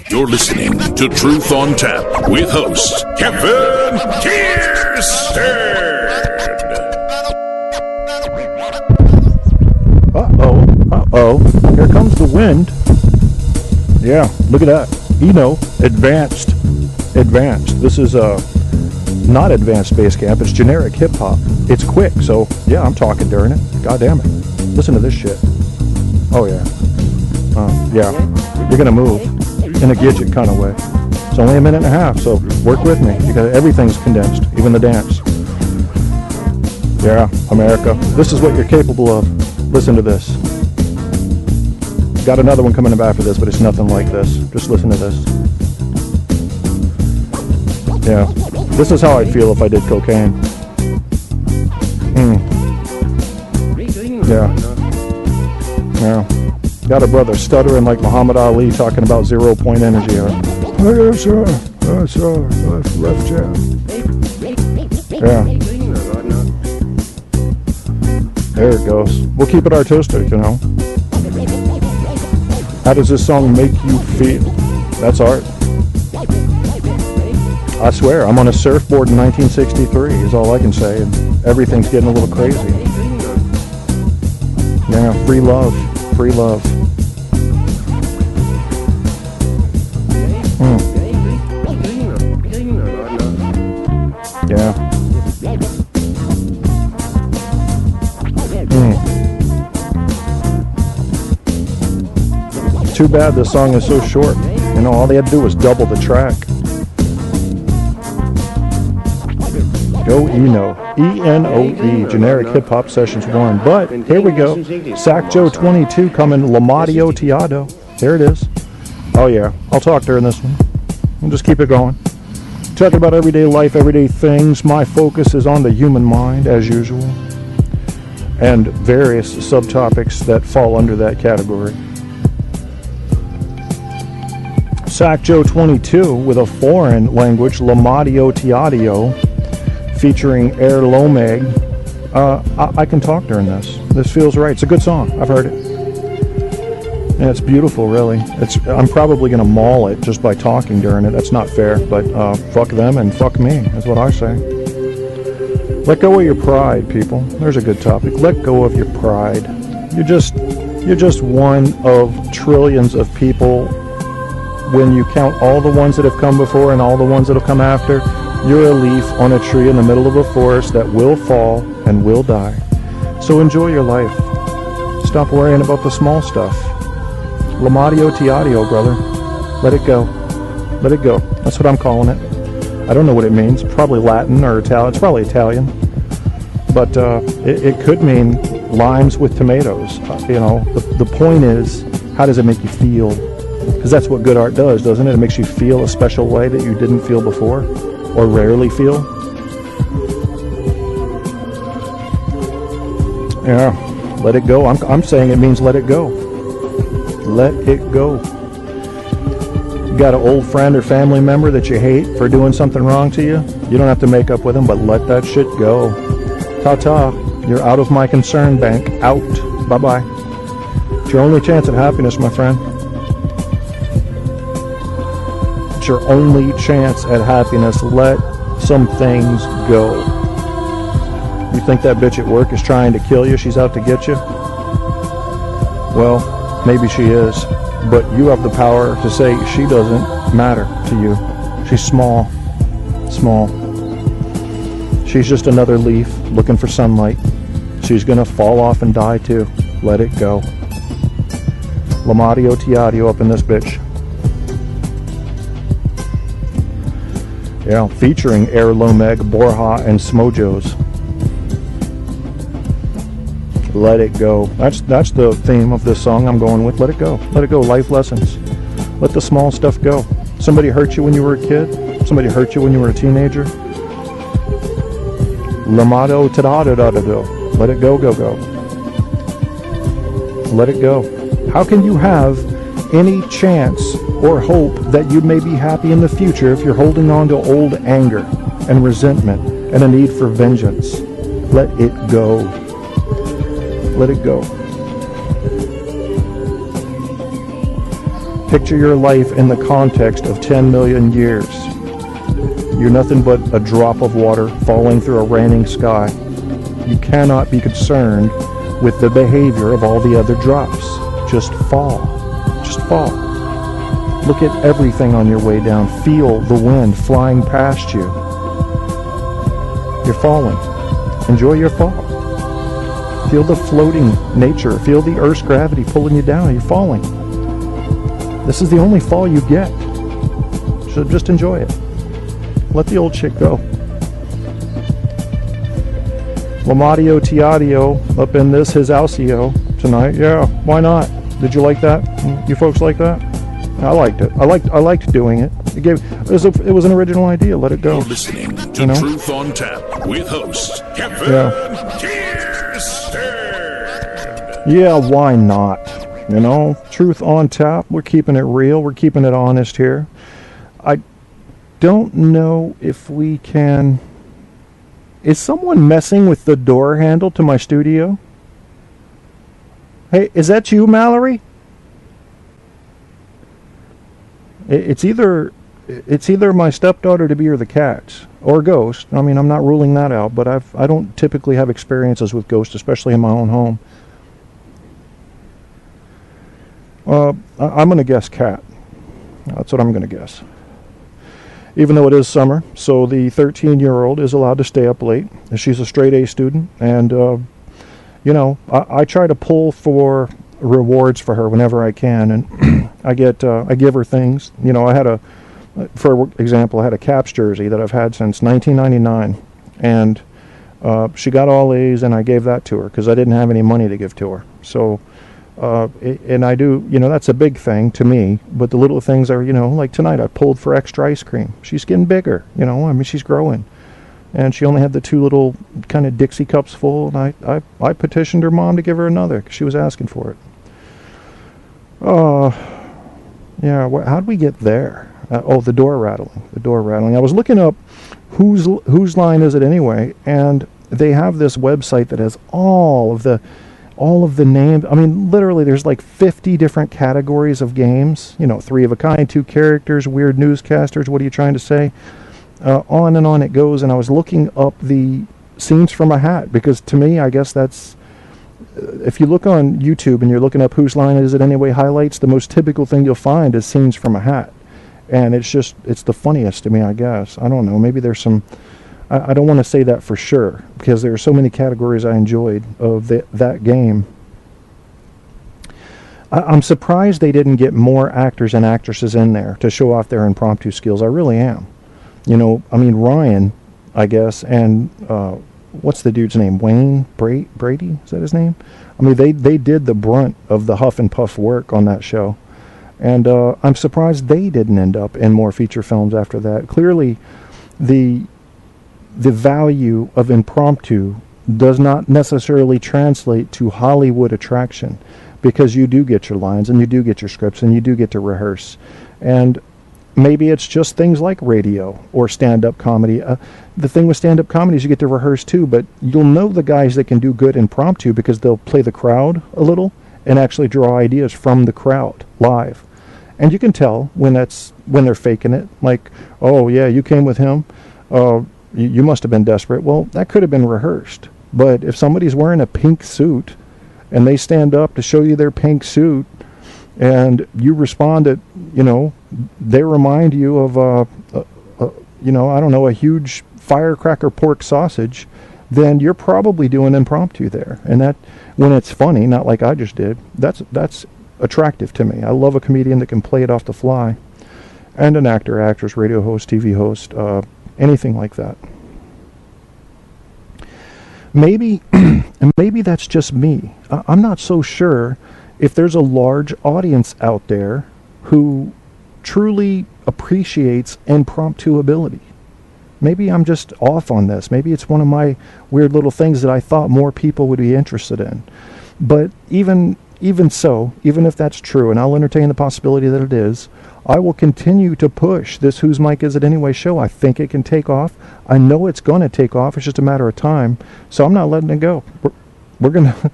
You're listening to Truth on Tap with host Kevin Kierstead. Uh-oh. Here comes the wind. Yeah, look at that. Advanced. This is not advanced bass camp. It's generic hip hop. It's quick, so yeah, I'm talking during it. God damn it. Listen to this shit. Oh yeah. Yeah. You're gonna move in a Gidget kind of way. It's only a minute and a half, so work with me. Everything's condensed, even the dance. Yeah, America. This is what you're capable of. Listen to this. Got another one coming up after this, but it's nothing like this. Just listen to this. Yeah. This is how I'd feel if I did cocaine. Yeah. Got a brother stuttering like Muhammad Ali talking about 0 point energy. Yes, sir. Left jab. Yeah. There it goes. We'll keep it artistic, How does this song make you feel? That's art. I swear, I'm on a surfboard in 1963 is all I can say, and everything's getting a little crazy. Yeah, free love. Yeah. Too bad this song is so short. All they had to do was double the track. Go Eno. E-N-O-E. Generic Hip Hop Sessions 1. But here we go. Sac Joe 22 coming. Lamadio Tiado. There it is. Oh yeah. I'll talk during this one. We'll just keep it going. Talking about everyday life, everyday things. My focus is on the human mind, as usual. And various subtopics that fall under that category. Sac Joe 22 with a foreign language, Lamadio Tiadio, featuring Air Lomeg. I can talk during this. This feels right. It's a good song. I've heard it. And it's beautiful, really. I'm probably going to maul it just by talking during it. That's not fair, but fuck them and fuck me. That's what I say. Let go of your pride, people. There's a good topic. Let go of your pride. You're just one of trillions of people. When you count all the ones that have come before and all the ones that have come after, you're a leaf on a tree in the middle of a forest that will fall and will die. So enjoy your life. Stop worrying about the small stuff. Lamadio Tiadio, brother. Let it go. Let it go. That's what I'm calling it. I don't know what it means. Probably Latin or Italian. It's probably Italian. But it could mean limes with tomatoes. The point is, how does it make you feel? Because that's what good art does, doesn't it? It makes you feel a special way that you didn't feel before or rarely feel. Yeah, let it go. I'm saying it means let it go. Let it go. You got an old friend or family member that you hate for doing something wrong to you? You don't have to make up with them, but let that shit go. Ta-ta. You're out of my concern bank. Out. Bye-bye. It's your only chance at happiness, my friend. It's your only chance at happiness. Let some things go. You think that bitch at work is trying to kill you? She's out to get you? Well, maybe she is. But you have the power to say she doesn't matter to you. She's small. Small. She's just another leaf looking for sunlight. She's going to fall off and die too. Let it go. Lamadio Tiadio up in this bitch. Yeah, featuring Air Lomeg, Borja, and Smojos. Let it go. That's the theme of this song I'm going with. Let it go. Let it go. Life lessons. Let the small stuff go. Somebody hurt you when you were a kid. Somebody hurt you when you were a teenager. Lamado ta-da-da-da-da-do. Let it go, go, go. Let it go. How can you have any chance or hope that you may be happy in the future if you're holding on to old anger and resentment and a need for vengeance? Let it go. Let it go. Picture your life in the context of 10 million years. You're nothing but a drop of water falling through a raining sky. You cannot be concerned with the behavior of all the other drops. Just fall. Just fall. Look at everything on your way down. Feel the wind flying past you. You're falling. Enjoy your fall. Feel the floating nature. Feel the Earth's gravity pulling you down. You're falling. This is the only fall you get. So just enjoy it. Let the old shit go. Lamadio Tiadio up in this, his Alcio tonight. Yeah, why not? Did you like that? You folks like that? I liked it. I liked doing it. It was an original idea. Let it go. You're listening to Truth on Tap with host Kevin Kierstead. Yeah, why not? You know, Truth on Tap. We're keeping it real. We're keeping it honest here. I don't know if we can... Is someone messing with the door handle to my studio? Hey, is that you, Mallory? It's either my stepdaughter to be or the cats or ghost. I mean, I'm not ruling that out, but I don't typically have experiences with ghosts, especially in my own home. I'm gonna guess cat. That's what I'm gonna guess. Even though it is summer, so the 13-year-old is allowed to stay up late. She's a straight A student, and you know, I try to pull for rewards for her whenever I can, and I give her things. You know, for example, I had a Caps jersey that I've had since 1999, and she got all A's, and I gave that to her because I didn't have any money to give to her. So. And I do, you know, that's a big thing to me, but the little things are, you know, like tonight I pulled for extra ice cream. She's getting bigger, you know, I mean, she's growing, and she only had the 2 little kind of Dixie cups full, and I petitioned her mom to give her another because she was asking for it. Yeah, how'd we get there? The door rattling. I was looking up whose line is it anyway, and they have this website that has all of the names. I mean, literally, there's like 50 different categories of games. You know, 3 of a kind, 2 characters, weird newscasters. What are you trying to say? On and on it goes. And I was looking up the scenes from a hat because, to me, I guess that's if you look on YouTube and you're looking up whose line is it anyway highlights, the most typical thing you'll find is scenes from a hat, and it's the funniest to me. I guess I don't know. Maybe there's some. I don't want to say that for sure because there are so many categories I enjoyed of that game. I'm surprised they didn't get more actors and actresses in there to show off their impromptu skills. I really am. You know, I mean, Ryan, I guess, and what's the dude's name? Wayne Brady? Is that his name? I mean, they did the brunt of the Huff and Puff work on that show. And I'm surprised they didn't end up in more feature films after that. Clearly, the value of impromptu does not necessarily translate to Hollywood attraction, because you do get your lines and you do get your scripts and you do get to rehearse. And maybe it's just things like radio or stand-up comedy. The thing with stand-up comedy is you get to rehearse too, but you'll know the guys that can do good impromptu because they'll play the crowd a little and actually draw ideas from the crowd live. And you can tell when they're faking it. Like, oh yeah, you came with him. You must have been desperate. Well, that could have been rehearsed. But if somebody's wearing a pink suit and they stand up to show you their pink suit, and you respond at, they remind you of, I don't know, a huge firecracker pork sausage, then you're probably doing impromptu there. And that, when it's funny, not like I just did, that's attractive to me. I love a comedian that can play it off the fly. And an actor, actress, radio host, TV host, anything like that. Maybe that's just me. I'm not so sure if there's a large audience out there who truly appreciates impromptu ability. Maybe I'm just off on this. Maybe it's one of my weird little things that I thought more people would be interested in. But even so, even if that's true, and I'll entertain the possibility that it is, I will continue to push this Whose Mic Is It Anyway show. I think it can take off. I know it's going to take off. It's just a matter of time. So I'm not letting it go. We're going to...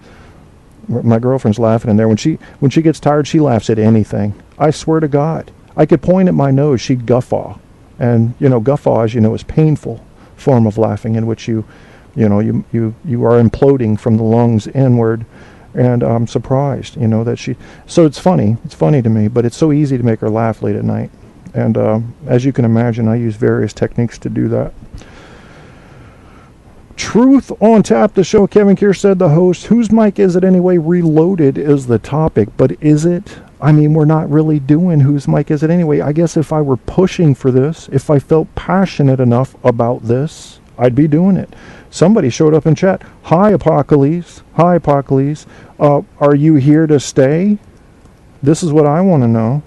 My girlfriend's laughing in there. When she gets tired, she laughs at anything. I swear to God. I could point at my nose, she'd guffaw. And, guffaw, as you know, is painful form of laughing in which you are imploding from the lungs inward. And I'm surprised, that she... So it's funny. It's funny to me, but it's so easy to make her laugh late at night. And as you can imagine, I use various techniques to do that. Truth on Tap, the show. Kevin Kierstead, the host. Whose mic is it anyway? Reloaded is the topic, but is it? I mean, we're not really doing whose mic is it anyway. I guess if I were pushing for this, if I felt passionate enough about this, I'd be doing it. Somebody showed up in chat. Hi, Apocalypse. Hi, Apocalypse. Are you here to stay? This is what I want to know.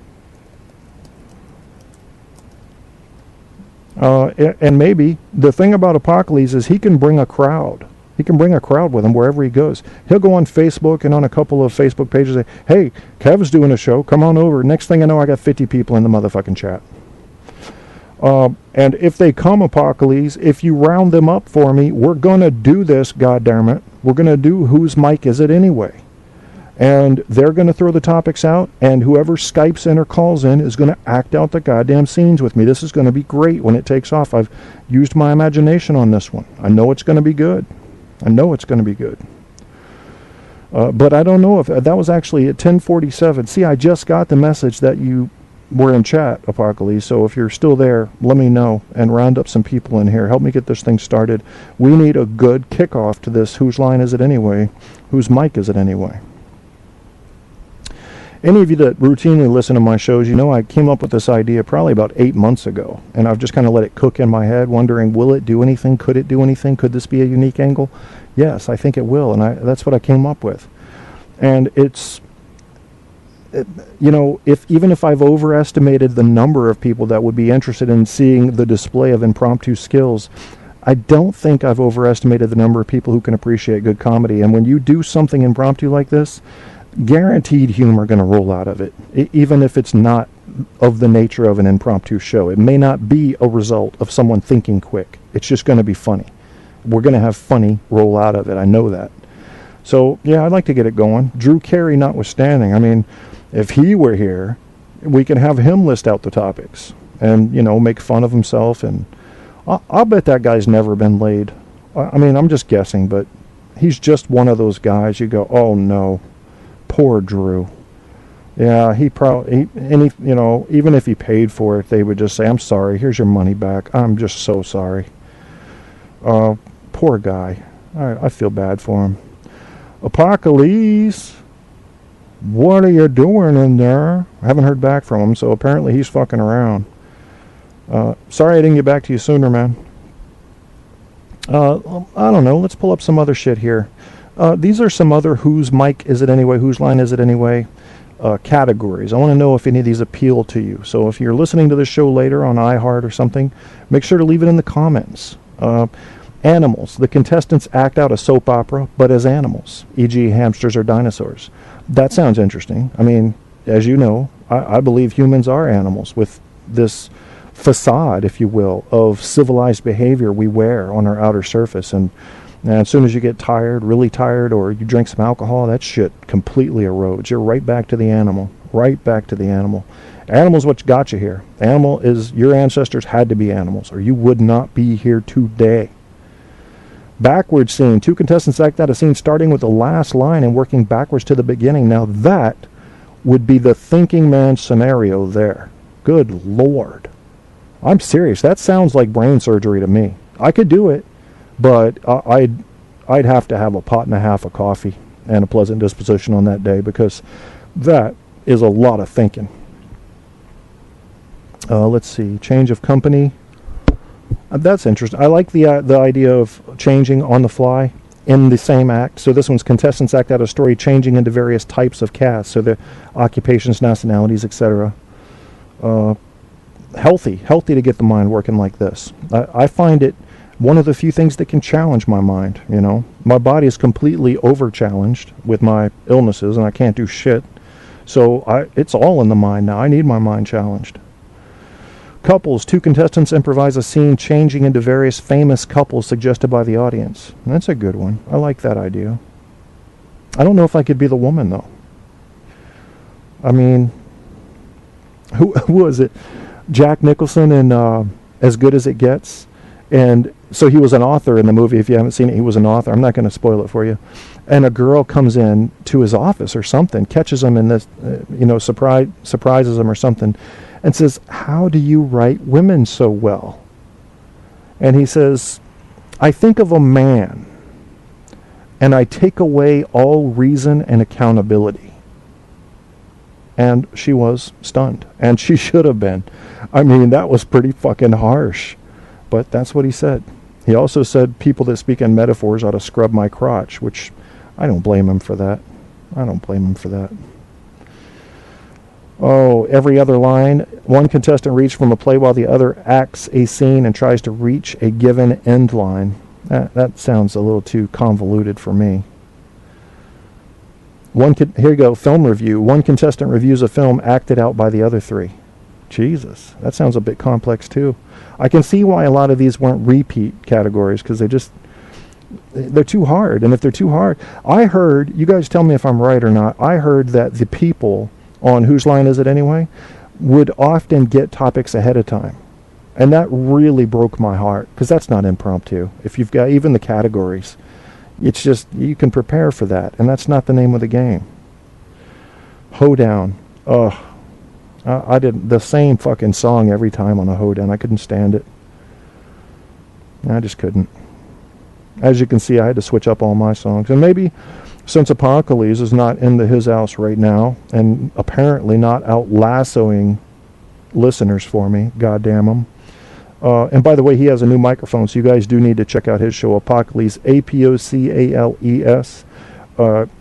And maybe the thing about Apocalypse is he can bring a crowd. He can bring a crowd with him wherever he goes. He'll go on Facebook and on a couple of Facebook pages and say, hey, Kev's doing a show. Come on over. Next thing I know, I got 50 people in the motherfucking chat. And if they come, Apocalypse, if you round them up for me, we're going to do this, goddammit. We're going to do Whose Mic Is It Anyway? And they're going to throw the topics out, and whoever Skypes in or calls in is going to act out the goddamn scenes with me. This is going to be great when it takes off. I've used my imagination on this one. I know it's going to be good. I know it's going to be good. But I don't know if that was actually at 10:47. See, I just got the message that you were in chat, Apocalypse. So if you're still there, let me know and round up some people in here. Help me get this thing started. We need a good kickoff to this. Whose line is it anyway? Whose mic is it anyway? Any of you that routinely listen to my shows, you know I came up with this idea probably about 8 months ago, and I've just kind of let it cook in my head, wondering, will it do anything? Could it do anything? Could this be a unique angle? Yes, I think it will, and that's what I came up with. And even if I've overestimated the number of people that would be interested in seeing the display of impromptu skills, I don't think I've overestimated the number of people who can appreciate good comedy. And when you do something impromptu like this, guaranteed humor going to roll out of it, even if it's not of the nature of an impromptu show. It may not be a result of someone thinking quick. It's just going to be funny. We're going to have funny roll out of it. I know that. So, yeah, I'd like to get it going. Drew Carey notwithstanding. I mean, if he were here, we could have him list out the topics and, make fun of himself. And I'll bet that guy's never been laid. I mean, I'm just guessing, but he's just one of those guys you go, oh, no. Poor Drew. Yeah, he probably, even if he paid for it, they would just say, I'm sorry, here's your money back. I'm just so sorry. Poor guy. I feel bad for him. Apocalypse, what are you doing in there? I haven't heard back from him, so apparently he's fucking around. Sorry I didn't get back to you sooner, man. I don't know. Let's pull up some other shit here. These are some other Whose Mic Is It Anyway, Whose Line Is It Anyway categories. I want to know if any of these appeal to you. So if you're listening to this show later on iHeart or something, make sure to leave it in the comments. Animals. The contestants act out a soap opera, but as animals, e.g. hamsters or dinosaurs. That sounds interesting. I mean, as you know, I believe humans are animals with this facade, if you will, of civilized behavior we wear on our outer surface. And as soon as you get tired, really tired, or you drink some alcohol, that shit completely erodes. You're right back to the animal. Right back to the animal. Animal's what got you here. Animal is, your ancestors had to be animals, or you would not be here today. Backwards scene. 2 contestants act out a scene starting with the last line and working backwards to the beginning. Now that would be the thinking man scenario there. Good Lord. I'm serious. That sounds like brain surgery to me. I could do it, but I'd have to have a pot and a half of coffee and a pleasant disposition on that day, because that is a lot of thinking. Let's see. Change of company. That's interesting. I like the idea of changing on the fly in the same act. So this one's contestants act out a story changing into various types of casts. So the occupations, nationalities, etc. Healthy to get the mind working like this. I find it one of the few things that can challenge my mind. You know, my body is completely over-challenged with my illnesses, and I can't do shit. So it's all in the mind now. I need my mind challenged. Couples. 2 contestants improvise a scene changing into various famous couples suggested by the audience. That's a good one. I like that idea. I don't know if I could be the woman, though. I mean, who was it? Jack Nicholson in As Good As It Gets. And so he was an author in the movie. If you haven't seen it, he was an author. I'm not going to spoil it for you. And a girl comes in to his office or something, catches him in this, surprises him or something, and says, "How do you write women so well?" And he says, "I think of a man, and I take away all reason and accountability." And she was stunned, and she should have been. I mean, that was pretty fucking harsh, but that's what he said. He also said, "People that speak in metaphors ought to scrub my crotch," which I don't blame him for that. Oh, every other line. 1 contestant reads from a play while the other acts a scene and tries to reach a given end line. That sounds a little too convoluted for me. Here you go, film review. 1 contestant reviews a film acted out by the other 3. Jesus, that sounds a bit complex too. I can see why a lot of these weren't repeat categories, because they're too hard. And if they're too hard, I heard, you guys tell me if I'm right or not, I heard that the people on Whose Line Is It Anyway would often get topics ahead of time. And that really broke my heart, because that's not impromptu. If you've got even the categories, it's just, you can prepare for that, and that's not the name of the game. Hoedown. Ugh. I did the same fucking song every time on a hoedown. I couldn't stand it. I just couldn't. As you can see, I had to switch up all my songs. And maybe since Apocalypse is not in his house right now, and apparently not out lassoing listeners for me, goddamn him. And by the way, he has a new microphone, so you guys do need to check out his show, Apocalypse, Apocales.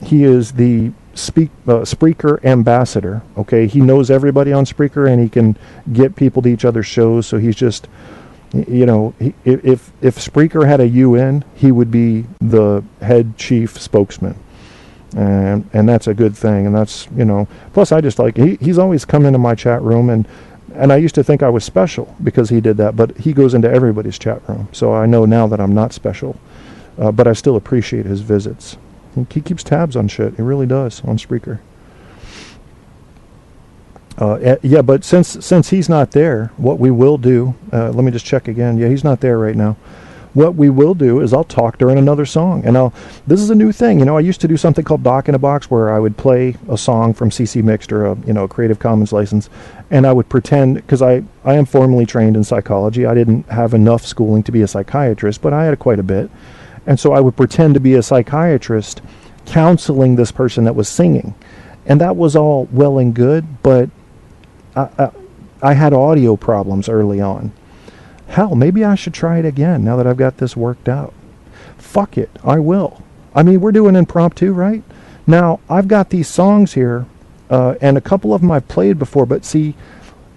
He is the Spreaker ambassador. Okay, he knows everybody on Spreaker, and he can get people to each other's shows. So he's just, if Spreaker had a UN, he would be the head chief spokesman, and that's a good thing. And that's, plus I just like, he's always come into my chat room, and I used to think I was special because he did that, but he goes into everybody's chat room, so I know now that I'm not special, but I still appreciate his visits. He keeps tabs on shit. He really does, on Spreaker. Yeah, but since he's not there, what we will do, let me just check again. Yeah, he's not there right now. What we will do is I'll talk during another song. And this is a new thing. I used to do something called Doc in a Box, where I would play a song from CC Mixed or a Creative Commons license, and I would pretend, because I am formally trained in psychology. I didn't have enough schooling to be a psychiatrist, but I had quite a bit. And so I would pretend to be a psychiatrist counseling this person that was singing. And that was all well and good, but I had audio problems early on. Hell, maybe I should try it again now that I've got this worked out. Fuck it, I will. I mean, we're doing impromptu, right? Now, I've got these songs here, and a couple of them I've played before, but see,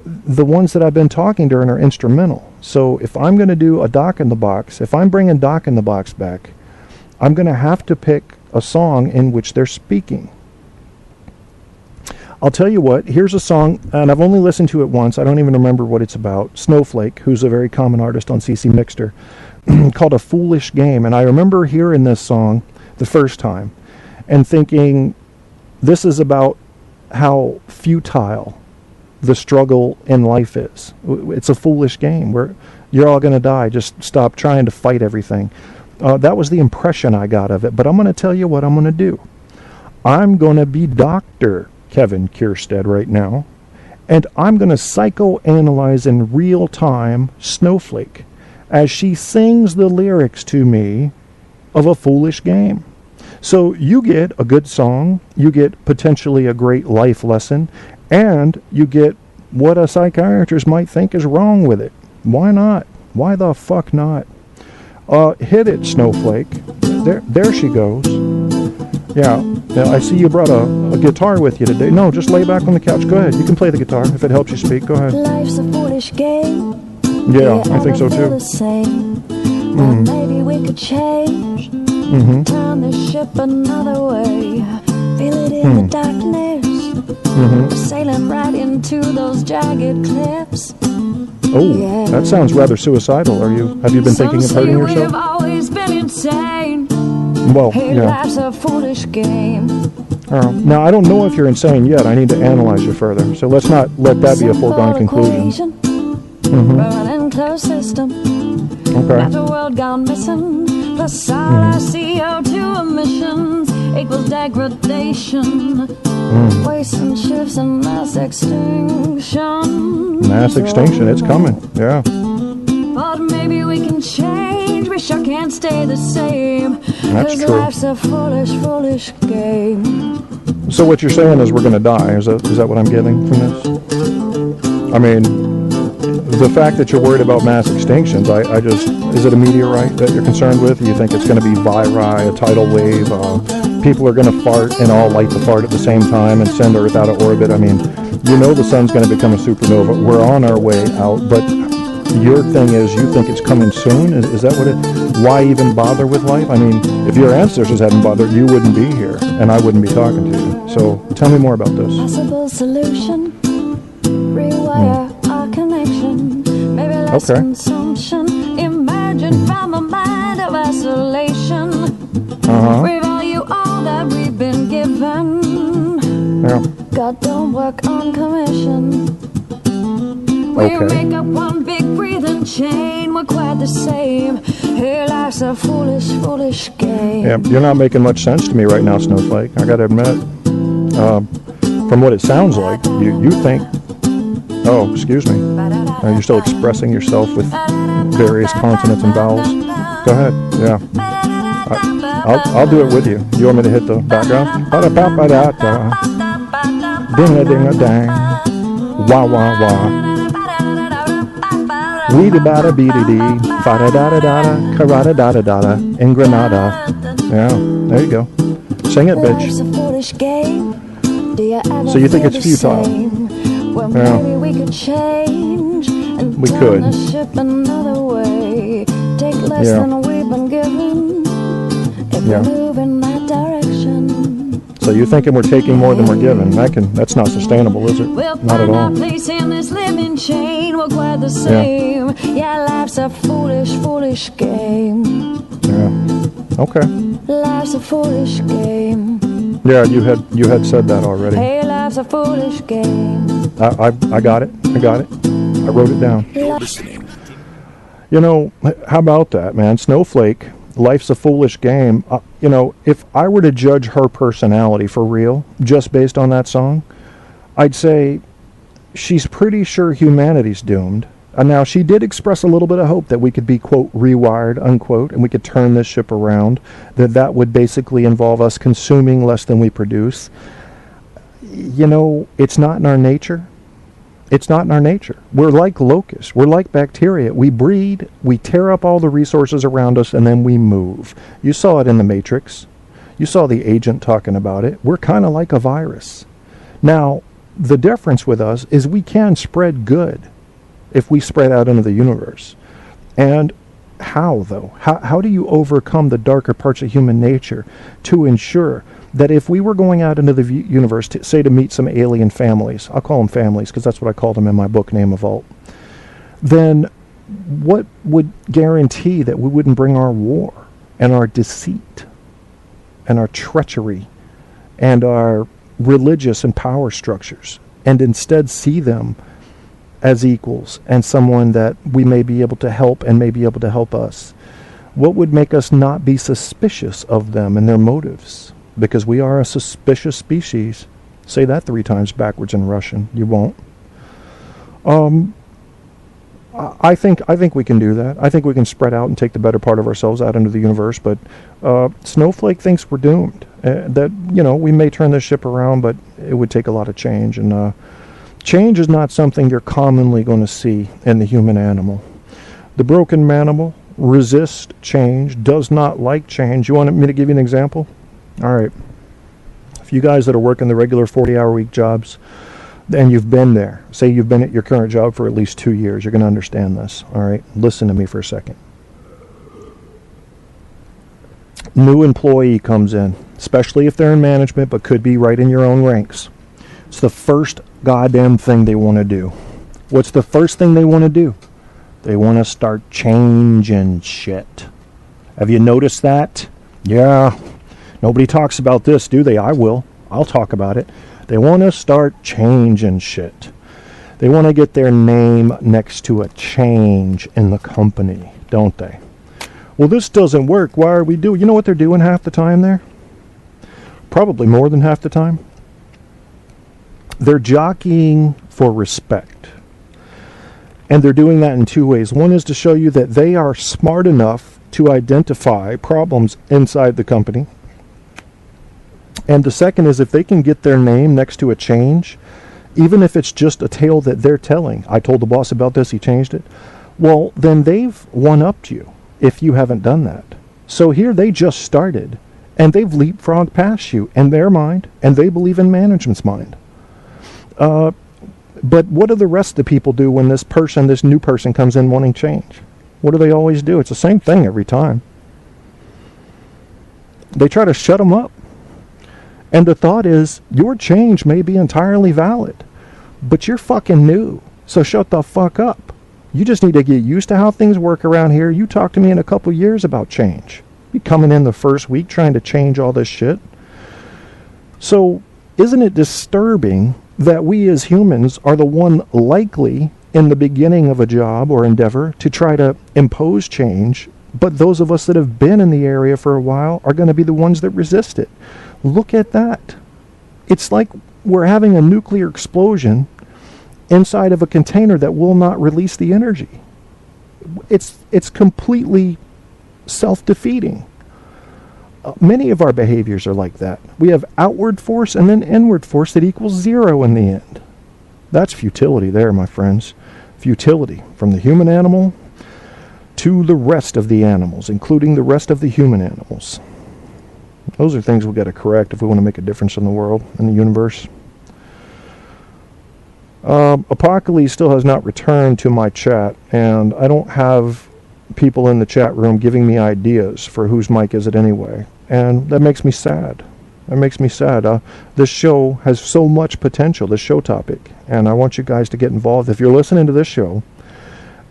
the ones that I've been talking during are instrumental. So if I'm going to do a Doc in the Box, if I'm bringing Doc in the Box back, I'm going to have to pick a song in which they're speaking. I'll tell you what, here's a song, and I've only listened to it once. I don't even remember what it's about. Snowflake, who's a very common artist on CC Mixter, called A Foolish Game. And I remember hearing this song the first time and thinking, this is about how futile the struggle in life is. It's a foolish game where you're all going to die. Just stop trying to fight everything. That was the impression I got of it. But I'm going to tell you what I'm going to do. I'm going to be Dr. Kevin Kierstead right now, and I'm going to psychoanalyze in real time Snowflake as she sings the lyrics to me of A Foolish Game. So you get a good song, you get potentially a great life lesson, and you get what a psychiatrist might think is wrong with it. Why not? Why the fuck not? Hit it, Snowflake. There she goes. Yeah, I see you brought a guitar with you today. No, just lay back on the couch. Go ahead. You can play the guitar if it helps you speak. Go ahead. Life's a foolish game. Yeah, I think so too. The same. But maybe we could change. Turn the ship another way. Feel it in the darkness. Sailing right into those jagged cliffs. Oh, Yeah. that sounds rather suicidal. Have you been thinking of hurting We've yourself? always been insane. Well, Hey, yeah. life's a foolish game. Now, I don't know if you're insane yet. I need to analyze you further. So let's not let that be a foregone conclusion. Running closed system. Okay. Not a world gone missing. Plus all our CO2 emissions equals degradation. Wasting ships and mass extinction. Mass extinction, it's coming. Yeah. But maybe we can change. We sure can't stay the same. That's 'Cause true. life's a foolish, foolish game. So what you're saying is we're going to die. Is that what I'm getting from this? I mean, the fact that you're worried about mass extinctions, is it a meteorite that you're concerned with? You think it's going to be viri, a tidal wave, people are going to fart and all light the fart at the same time and send Earth out of orbit? I mean, you know the sun's going to become a supernova. We're on our way out, but your thing is you think it's coming soon? Is that what it... Why even bother with life? I mean, if your ancestors hadn't bothered, you wouldn't be here, and I wouldn't be talking to you. So tell me more about this. Possible solution. Rewire our connection. Maybe less Okay. consumption. Imagine from a mind of isolation. Revalue all that we've been given. Yeah. God don't work on commission. We Okay. make up one big breathing chain. We're quite the same. Hey, life's a foolish, foolish game. Yeah, you're not making much sense to me right now, Snowflake. I got to admit. From what it sounds like, you think... Oh, excuse me. You're still expressing yourself with various consonants and vowels. Go ahead. Yeah. I'll do it with you. You want me to hit the background? Ba-da-ba-ba-da-da. Ding-a-ding-a-dang. Wah-wah-wah. Weedy-bada-beedy-dee. Fa-da-da-da-da-da. Ka-ra-da-da-da-da. In Granada. Yeah, there you go. Sing it, Life's bitch. a foolish game. Do you ever So you think feel it's the futile? same? Well, Yeah. maybe we could change and We turn could. the ship another way. Take less Yeah. than we've been given if Yeah. we move in that direction. So you're thinking we're taking more than we're given. That's not sustainable, is it? We'll Not at find our all. place in this living chain. We're quite the same. Yeah, life's a foolish, foolish game. Yeah. Okay. Life's a foolish game. Yeah, you had said that already. Hey, life's a foolish game. I got it. I wrote it down. Listening. You know, how about that, man? Snowflake, life's a foolish game. You know, if I were to judge her personality for real, just based on that song, I'd say she's pretty sure humanity's doomed. Now, she did express a little bit of hope that we could be, quote, rewired, unquote, and we could turn this ship around, that would basically involve us consuming less than we produce. You know, it's not in our nature. It's not in our nature. We're like locusts. We're like bacteria. We breed, we tear up all the resources around us, and then we move. You saw it in The Matrix. You saw the agent talking about it. We're kind of like a virus. Now, the difference with us is we can spread good if we spread out into the universe. And how, though? How do you overcome the darker parts of human nature to ensure that if we were going out into the universe, to, say, to meet some alien families, I'll call them families because that's what I call them in my book, Name a Vault, then what would guarantee that we wouldn't bring our war and our deceit and our treachery and our religious and power structures, and instead see them as equals and someone that we may be able to help and may be able to help us? What would make us not be suspicious of them and their motives? Because we are a suspicious species. Say that 3 times backwards in Russian. You won't. I think we can do that. I think we can spread out and take the better part of ourselves out into the universe. But Snowflake thinks we're doomed. That, you know, we may turn this ship around, but it would take a lot of change. And change is not something you're commonly going to see in the human animal. The broken manimal resists change, does not like change. You want me to give you an example? All right. If you guys that are working the regular 40-hour week jobs, and you've been there, say you've been at your current job for at least 2 years, you're going to understand this. All right. Listen to me for a second. New employee comes in, especially if they're in management, but could be right in your own ranks. It's the first goddamn thing they want to do. What's the first thing they want to do? They want to start changing shit. Have you noticed that? Yeah. Nobody talks about this, do they? I will. I'll talk about it. They want to start changing shit. They want to get their name next to a change in the company, don't they? Well, this doesn't work. Why are we doing? You know what they're doing half the time there? Probably more than half the time. They're jockeying for respect. And they're doing that in 2 ways. One is to show you that they are smart enough to identify problems inside the company. And the second is if they can get their name next to a change, even if it's just a tale that they're telling. I told the boss about this, he changed it. Well, then they've one-upped you if you haven't done that. So here they just started, and they've leapfrogged past you in their mind, and they believe in management's mind. But what do the rest of the people do when this new person comes in wanting change? What do they always do? It's the same thing every time. They try to shut them up. And the thought is, your change may be entirely valid, but you're fucking new, so shut the fuck up. You just need to get used to how things work around here. You talk to me in a couple years about change. You coming in the first week trying to change all this shit. So, isn't it disturbing that we as humans are the one likely in the beginning of a job or endeavor to try to impose change, but those of us that have been in the area for a while are going to be the ones that resist it? Look at that. It's like we're having a nuclear explosion inside of a container that will not release the energy. It's completely self-defeating. Many of our behaviors are like that. We have outward force and then inward force that equals 0 in the end. That's futility there, my friends. Futility from the human animal to the rest of the animals, including the rest of the human animals. Those are things we've got to correct if we want to make a difference in the world, in the universe. Apocalypse still has not returned to my chat, and I don't have people in the chat room giving me ideas for whose mic is it anyway. And that makes me sad. That makes me sad. This show has so much potential, this show topic, and I want you guys to get involved. If you're listening to this show,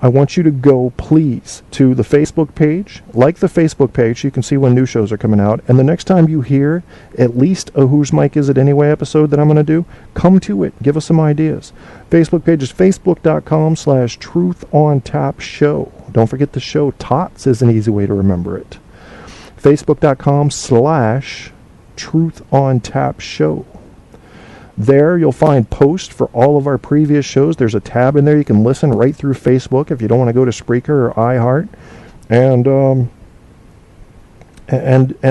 I want you to go, please, to the Facebook page. Like the Facebook page so you can see when new shows are coming out. And the next time you hear at least a Whose Mic Is It Anyway episode that I'm going to do, come to it. Give us some ideas. Facebook page is facebook.com/truthontapshow. Don't forget the show. TOTS is an easy way to remember it. Facebook.com/truthontapshow. There you'll find posts for all of our previous shows. There's a tab in there you can listen right through Facebook if you don't want to go to Spreaker or iHeart. And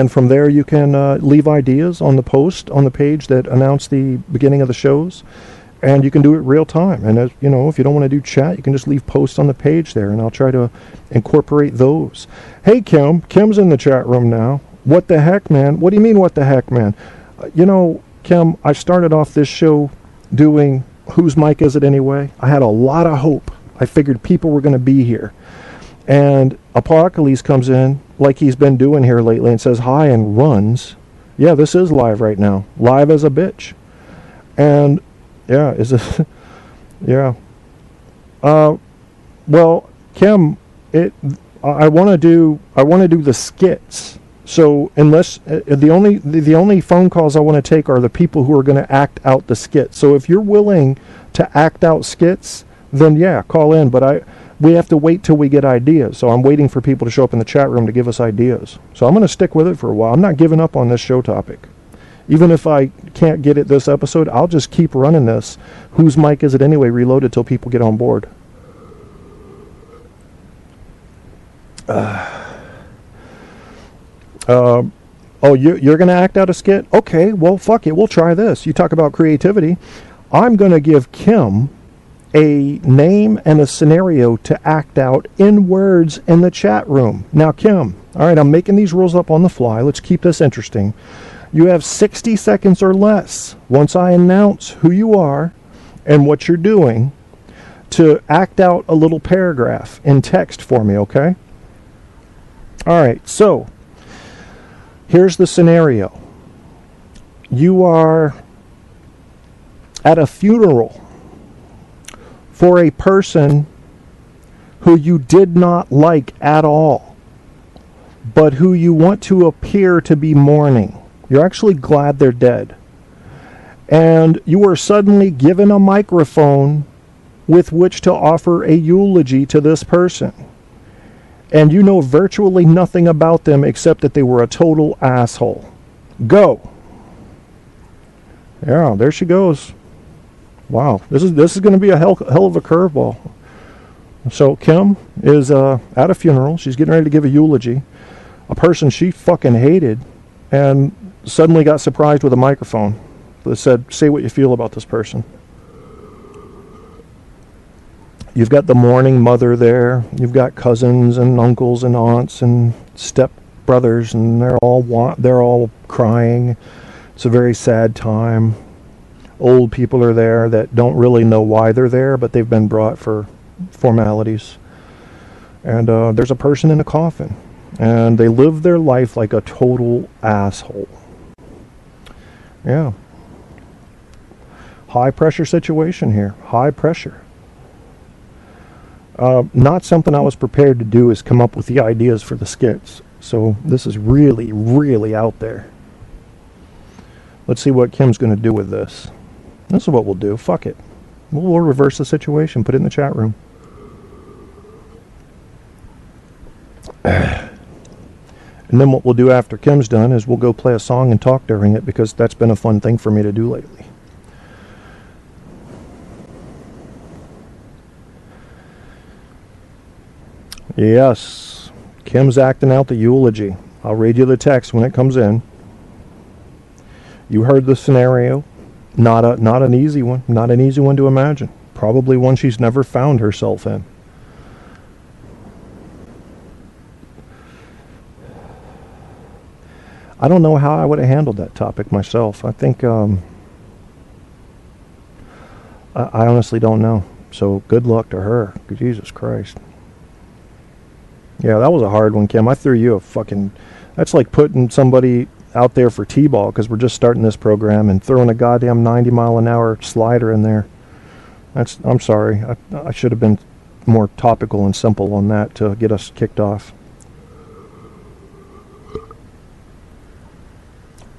from there you can leave ideas on the post on the page that announce the beginning of the shows. And you can do it real time. And if you don't want to do chat, you can just leave posts on the page there, and I'll try to incorporate those. Hey, Kim. Kim's in the chat room now. What the heck, man? What do you mean, what the heck, man? Kim, I started off this show doing Whose Mic Is It Anyway? I had a lot of hope. I figured people were going to be here. And Apocalypse comes in, like he's been doing here lately, and says hi and runs. Yeah, this is live right now. Live as a bitch. And, yeah, is it... yeah. Well, Kim, I want to do the skits. So unless the only phone calls I want to take are the people who are going to act out the skits. So if you're willing to act out skits, then yeah, call in. But we have to wait till we get ideas. So I'm waiting for people to show up in the chat room to give us ideas. So I'm going to stick with it for a while. I'm not giving up on this show topic. Even if I can't get it this episode, I'll just keep running this. Whose mic is it anyway? Reloaded till people get on board. Oh, you're going to act out a skit? Okay, well, fuck it. We'll try this. You talk about creativity. I'm going to give Kim a name and a scenario to act out in words in the chat room. Now, Kim, all right, I'm making these rules up on the fly. Let's keep this interesting. You have 60 seconds or less, once I announce who you are and what you're doing, to act out a little paragraph in text for me, okay? All right, so here's the scenario. You are at a funeral for a person who you did not like at all, but who you want to appear to be mourning. You're actually glad they're dead. And you were suddenly given a microphone with which to offer a eulogy to this person. And you know virtually nothing about them except that they were a total asshole. Go. Yeah, there she goes. Wow, this is going to be a hell of a curveball. So Kim is at a funeral. She's getting ready to give a eulogy. A person she fucking hated, and suddenly got surprised with a microphone that said, "Say what you feel about this person." You've got the mourning mother there. You've got cousins and uncles and aunts and step brothers, and they're all crying. It's a very sad time. Old people are there that don't really know why they're there, but they've been brought for formalities. And there's a person in a coffin, and they live their life like a total asshole. Yeah. High pressure situation here. High pressure. Not something I was prepared to do is come up with the ideas for the skits. So this is really, really out there. Let's see what Kim's going to do with this. This is what we'll do. Fuck it. We'll reverse the situation. Put it in the chat room. And then what we'll do after Kim's done is we'll go play a song and talk during it, because that's been a fun thing for me to do lately. Yes, Kim's acting out the eulogy. I'll read you the text when it comes in. You heard the scenario. Not an easy one. Not an easy one to imagine. Probably one she's never found herself in. I don't know how I would have handled that topic myself. I think I honestly don't know. So good luck to her. Jesus Christ. Yeah, that was a hard one, Kim. I threw you a fucking... That's like putting somebody out there for T-ball, because we're just starting this program, and throwing a goddamn 90-mile-an-hour slider in there. I'm sorry. I should have been more topical and simple on that to get us kicked off.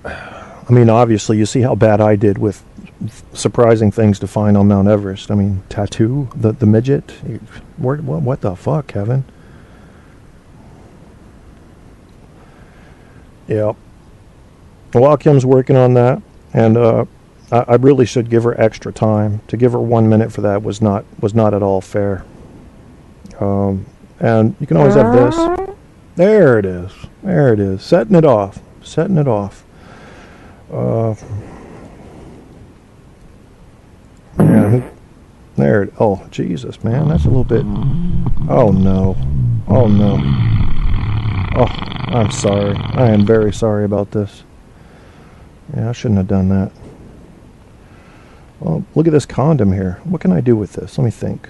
I mean, obviously, you see how bad I did with surprising things to find on Mount Everest. I mean, tattoo, the midget. What the fuck, Kevin? Yeah. While Kim's working on that, and I really should give her extra time. To give her 1 minute for that was not at all fair. And you can always have this. There it is. There it is. Setting it off. Setting it off. Yeah. There. Oh, Jesus, man. That's a little bit... Oh, no. Oh, no. Oh, I'm sorry. I am very sorry about this. Yeah, I shouldn't have done that. Well, look at this condom here. What can I do with this? Let me think.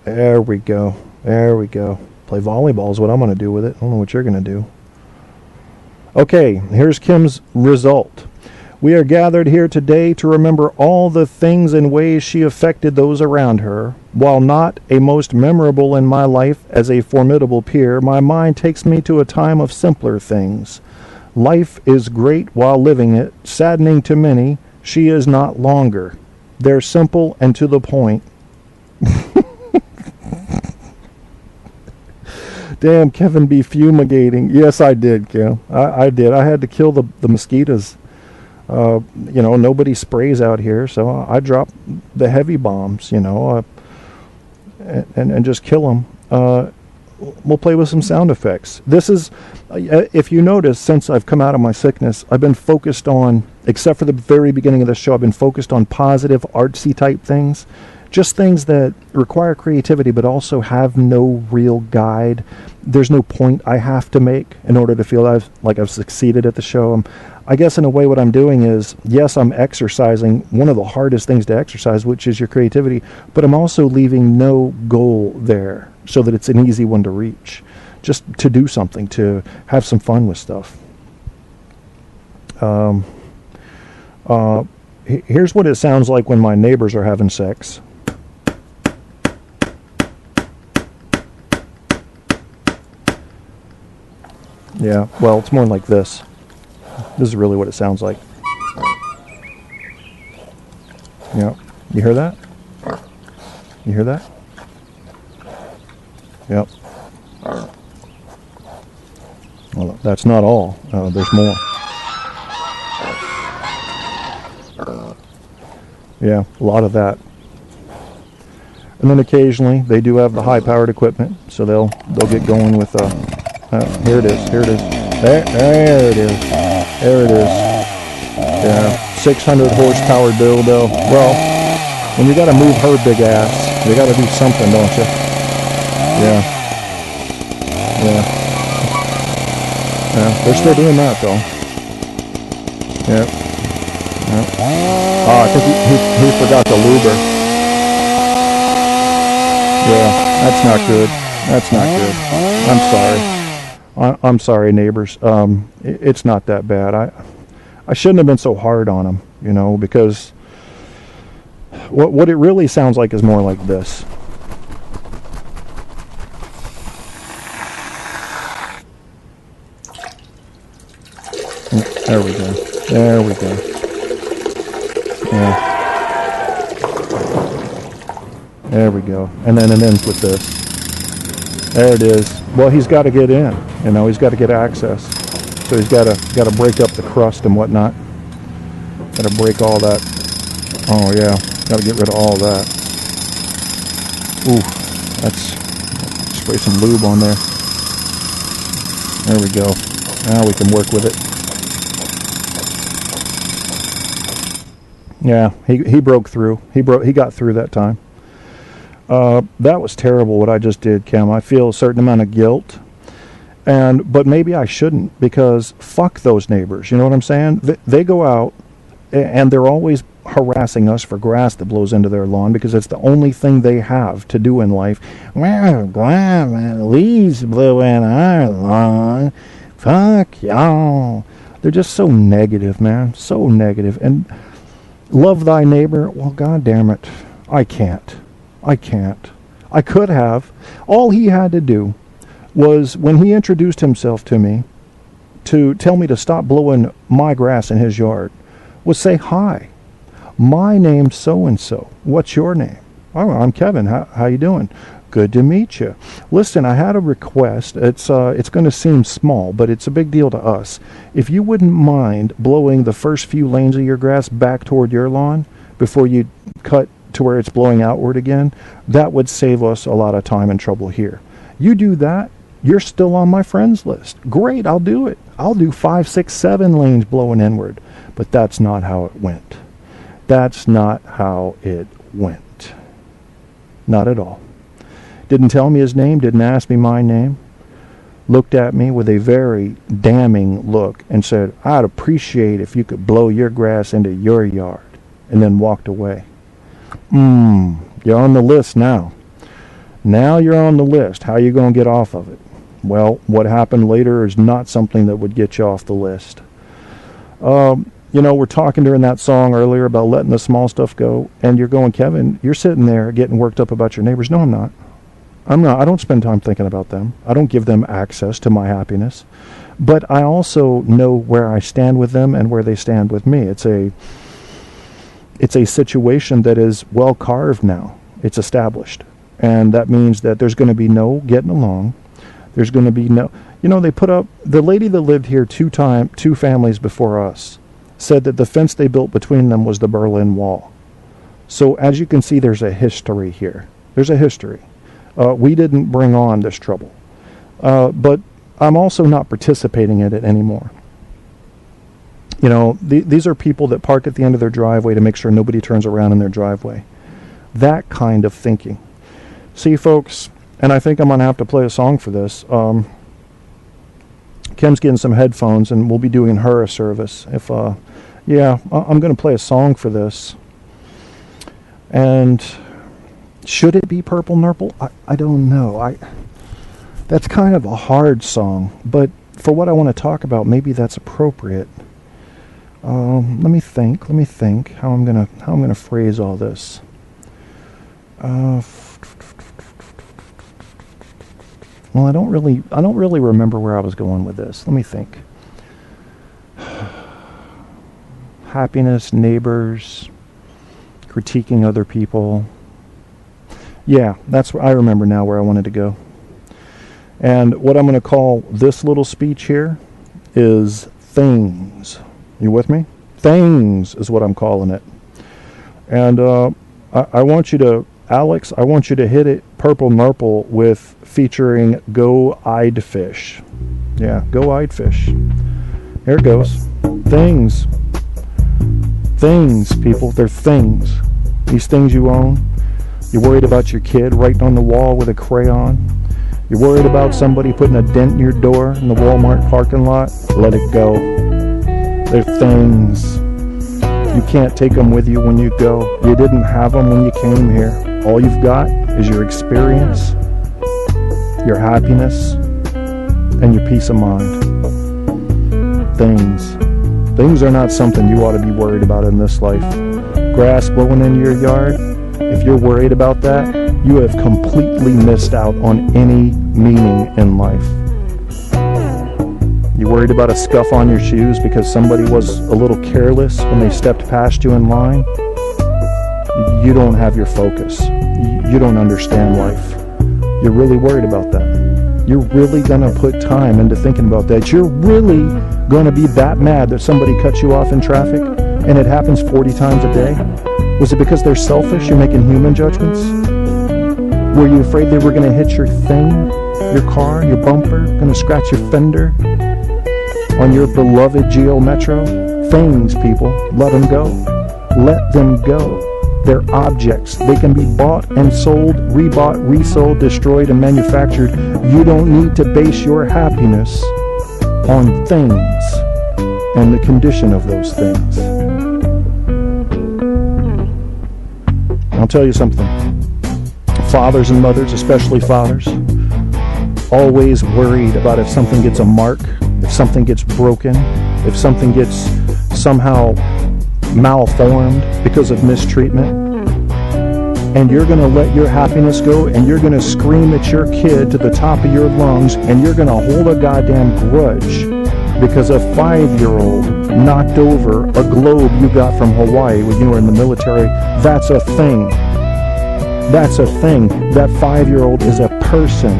There we go. There we go. Play volleyball is what I'm going to do with it. I don't know what you're going to do. Okay, here's Kim's result. We are gathered here today to remember all the things and ways she affected those around her. While not a most memorable in my life as a formidable peer, my mind takes me to a time of simpler things. Life is great while living it, saddening to many. She is not longer. They're simple and to the point. Damn, Kevin be fumigating. Yes, I did, Kim. I did. I had to kill the mosquitoes. You know, nobody sprays out here, so I drop the heavy bombs, you know, and just kill them. We'll play with some sound effects. This is, if you notice, since I've come out of my sickness, I've been focused on, except for the very beginning of the show, I've been focused on positive, artsy type things. Just things that require creativity but also have no real guide. There's no point I have to make in order to feel like I've succeeded at the show. I guess in a way what I'm doing is, yes, I'm exercising one of the hardest things to exercise, which is your creativity, but I'm also leaving no goal there so that it's an easy one to reach. Just to do something, to have some fun with stuff. Here's what it sounds like when my neighbors are having sex. Yeah, well, it's more like this. This is really what it sounds like. Yeah, you hear that? You hear that? Yep. Well, that's not all. There's more. Yeah, a lot of that. And then occasionally they do have the high-powered equipment, so they'll get going with here it is. Here it is. There it is. There it is. Yeah, 600 horsepower dildo. Well, when you got to move her big ass, you got to do something, don't you? Yeah. Yeah. Yeah. They're still doing that though. Yeah. Yeah. Oh, I think he forgot the luber. Yeah, that's not good. That's not good. I'm sorry. I'm sorry, neighbors. It's not that bad. I shouldn't have been so hard on them, you know, because what it really sounds like is more like this. There we go. There we go. Yeah. There we go. And then it ends with this. There it is. Well, he's got to get in. You know, he's got to get access. So he's got to break up the crust and whatnot. Got to break all that. Oh yeah, got to get rid of all that. Ooh, that's spray some lube on there. There we go. Now we can work with it. Yeah, he broke through. He got through that time. That was terrible what I just did, Cam. I feel a certain amount of guilt. But maybe I shouldn't, because fuck those neighbors. You know what I'm saying? They go out and they're always harassing us for grass that blows into their lawn because it's the only thing they have to do in life. Well, glad leaves blew in our lawn. Fuck y'all. They're just so negative, man. So negative. And love thy neighbor. Well, god damn it. I can't. I could have. All he had to do was, when he introduced himself to me, to tell me to stop blowing my grass in his yard, was say, hi, my name's so-and-so. What's your name? Oh, I'm Kevin. How you doing? Good to meet you. Listen, I had a request. It's going to seem small, but it's a big deal to us. If you wouldn't mind blowing the first few lanes of your grass back toward your lawn before you cut to where it's blowing outward again, that would save us a lot of time and trouble here. You do that, you're still on my friends list. Great, I'll do it. I'll do 5, 6, 7 lanes blowing inward. But that's not how it went. That's not how it went. Not at all. Didn't tell me his name, didn't ask me my name. looked at me with a very damning look and said, "I'd appreciate if you could blow your grass into your yard," and then walked away. You're on the list now. Now you're on the list. How are you going to get off of it? Well, what happened later is not something that would get you off the list. We're talking during that song earlier about letting the small stuff go, and you're going, Kevin, you're sitting there getting worked up about your neighbors. No, I'm not. I don't spend time thinking about them. I don't give them access to my happiness. But I also know where I stand with them and where they stand with me. It's a situation that is well carved now. It's established. And that means that there's going to be no getting along. There's going to be no... they put up... The lady that lived here two families before us said that the fence they built between them was the Berlin Wall. So as you can see, there's a history here. There's a history. We didn't bring on this trouble. But I'm also not participating in it anymore. These are people that park at the end of their driveway to make sure nobody turns around in their driveway. That kind of thinking. See, folks, and I think I'm going to have to play a song for this. Kim's getting some headphones, and we'll be doing her a service. I'm going to play a song for this. And should it be Purple Nurple? I don't know. That's kind of a hard song, but for what I want to talk about, maybe that's appropriate. Let me think how I'm gonna phrase all this. Well, I don't really remember where I was going with this. Let me think. Happiness, neighbors, critiquing other people. Yeah, that's where I remember now where I wanted to go. And what I'm going to call this little speech here is things. You with me? Things is what I'm calling it. And I want you to, Alex, I want you to hit it Purple Nurple with featuring Go-Eyed Fish. Yeah, Go-Eyed Fish. Here it goes. Things. Things, people. They're things. These things you own. You're worried about your kid writing on the wall with a crayon. You're worried about somebody putting a dent in your door in the Walmart parking lot. Let it go. They're things. You can't take them with you when you go. You didn't have them when you came here. All you've got is your experience, your happiness, and your peace of mind. Things. Things are not something you ought to be worried about in this life. Grass blowing in your yard, if you're worried about that, you have completely missed out on any meaning in life. You worried about a scuff on your shoes because somebody was a little careless when they stepped past you in line? You don't have your focus. You don't understand life. You're really worried about that. You're really going to put time into thinking about that. You're really going to be that mad that somebody cuts you off in traffic and it happens 40 times a day? Was it because they're selfish? You're making human judgments? Were you afraid they were going to hit your thing, your car, your bumper, going to scratch your fender on your beloved Geo Metro? Things, people. Let them go. Let them go. They're objects. They can be bought and sold, rebought, resold, destroyed, and manufactured. You don't need to base your happiness on things and the condition of those things. I'll tell you something. Fathers and mothers, especially fathers, always worried about if something gets a mark, if something gets broken, if something gets somehow malformed because of mistreatment. And you're going to let your happiness go, and you're going to scream at your kid to the top of your lungs, and you're going to hold a goddamn grudge because a 5-year-old knocked over a globe you got from Hawaii when you were in the military. That's a thing. That's a thing. That 5-year-old is a person.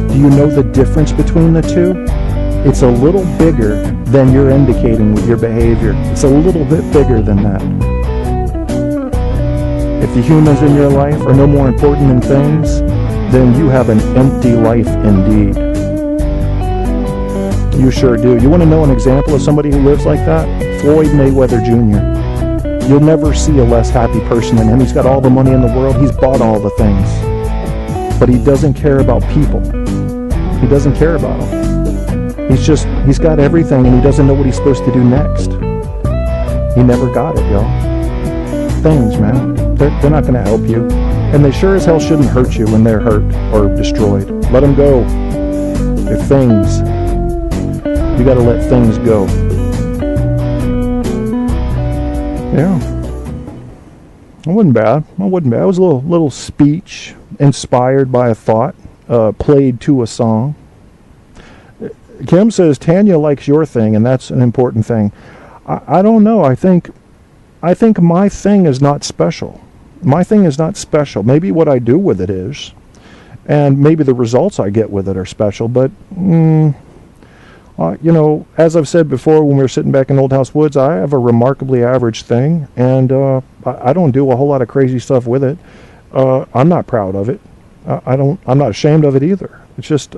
Do you know the difference between the two? It's a little bigger than you're indicating with your behavior. It's a little bit bigger than that. If the humans in your life are no more important than things, then you have an empty life indeed. You sure do. You want to know an example of somebody who lives like that? Floyd Mayweather Jr. You'll never see a less happy person than him. He's got all the money in the world. He's bought all the things. But he doesn't care about people. He doesn't care about them. He's got everything, and he doesn't know what he's supposed to do next. He never got it, y'all. Things, man. They're not going to help you. And they sure as hell shouldn't hurt you when they're hurt or destroyed. Let them go. They're things. You got to let things go. Yeah. It wasn't bad. It was a little speech inspired by a thought, played to a song. Kim says Tanya likes your thing, and that's an important thing. I don't know. I think my thing is not special. My thing is not special. Maybe what I do with it is, and maybe the results I get with it are special. But as I've said before, when we were sitting back in Old House Woods, I have a remarkably average thing, and I don't do a whole lot of crazy stuff with it. I'm not proud of it. I'm not ashamed of it either. It's just,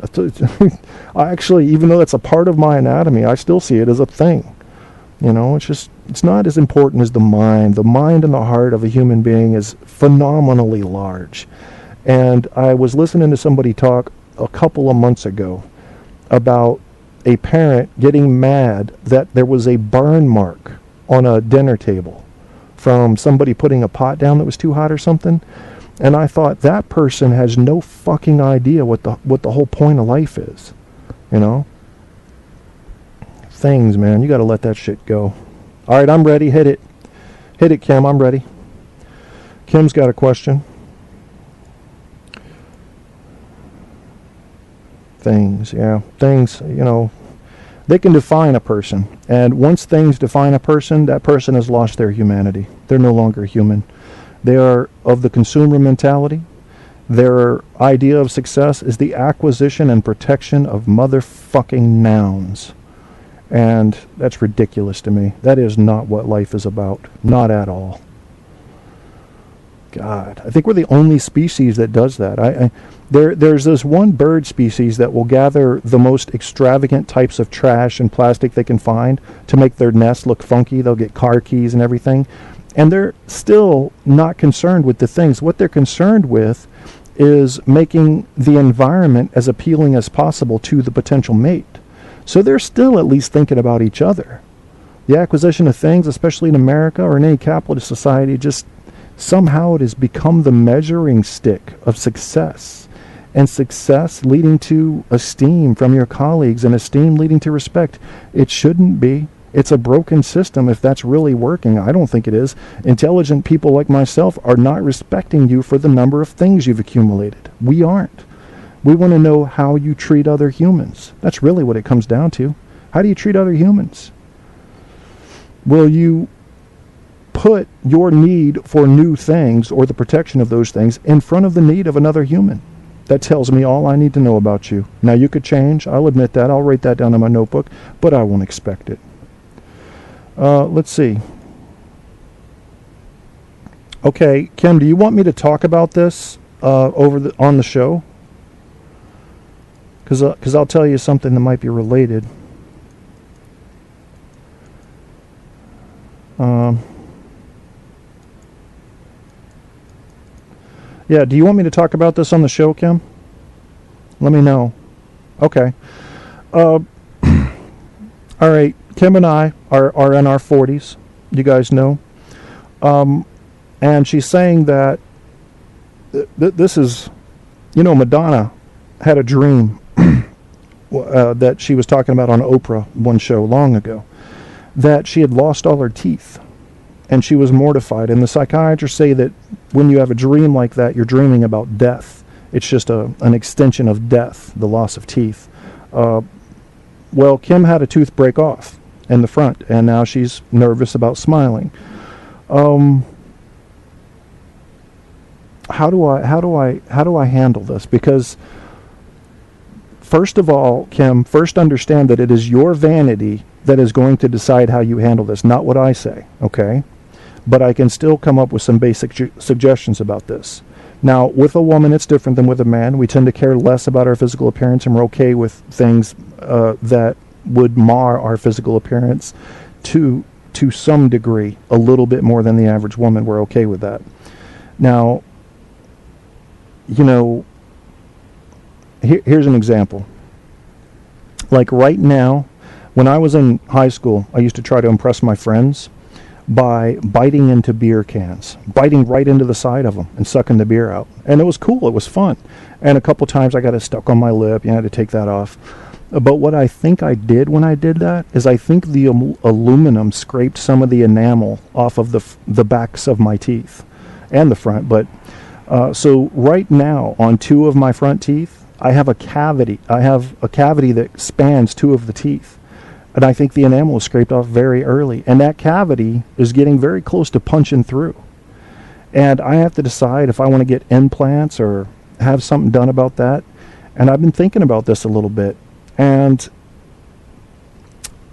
I actually, even though that's a part of my anatomy, I still see it as a thing. It's not as important as the mind. The mind and the heart of a human being is phenomenally large. And I was listening to somebody talk a couple of months ago about a parent getting mad that there was a burn mark on a dinner table from somebody putting a pot down that was too hot or something. And I thought, that person has no fucking idea what the whole point of life is. Things, man. You got to let that shit go. All right, I'm ready. Hit it. Hit it, Kim. I'm ready. Kim's got a question. Things, yeah. Things, they can define a person. And once things define a person, that person has lost their humanity. They're no longer human. They are of the consumer mentality. Their idea of success is the acquisition and protection of motherfucking nouns. And that's ridiculous to me. That is not what life is about. Not at all. God, I think we're the only species that does that. There's this one bird species that will gather the most extravagant types of trash and plastic they can find to make their nest look funky. They'll get car keys and everything. And they're still not concerned with the things. What they're concerned with is making the environment as appealing as possible to the potential mate. So they're still at least thinking about each other. The acquisition of things, especially in America or in any capitalist society, just somehow it has become the measuring stick of success. And success leading to esteem from your colleagues and esteem leading to respect. It shouldn't be. It's a broken system if that's really working. I don't think it is. Intelligent people like myself are not respecting you for the number of things you've accumulated. We aren't. We want to know how you treat other humans. That's really what it comes down to. How do you treat other humans? Will you put your need for new things or the protection of those things in front of the need of another human? That tells me all I need to know about you. Now, you could change. I'll admit that. I'll write that down in my notebook, but I won't expect it. Let's see. Okay, Kim, do you want me to talk about this on the show? Because I'll tell you something that might be related. Yeah, do you want me to talk about this on the show, Kim? Let me know. Okay. All right. Kim and I are in our 40s. You guys know. And she's saying that this is, Madonna had a dream that she was talking about on Oprah one show long ago, that she had lost all her teeth. And she was mortified. And the psychiatrists say that when you have a dream like that, you're dreaming about death. It's just an extension of death, the loss of teeth. Well, Kim had a tooth break off in the front, and now she's nervous about smiling. How do I handle this? Because first of all, Kim, first understand that it is your vanity that is going to decide how you handle this, not what I say, okay? But I can still come up with some basic suggestions about this. Now, with a woman, it's different than with a man. We tend to care less about our physical appearance, and we're okay with things that would mar our physical appearance to some degree, a little bit more than the average woman. We're okay with that. Now, here's an example. Like right now, when I was in high school, I used to try to impress my friends by biting into beer cans, biting right into the side of them and sucking the beer out. And it was cool. It was fun. And a couple times I got it stuck on my lip. You had to take that off. But what I think I did when I did that is I think the aluminum scraped some of the enamel off of the backs of my teeth and the front. But so right now on 2 of my front teeth, I have a cavity. I have a cavity that spans 2 of the teeth. And I think the enamel was scraped off very early. And that cavity is getting very close to punching through. And I have to decide if I want to get implants or have something done about that. And I've been thinking about this a little bit. And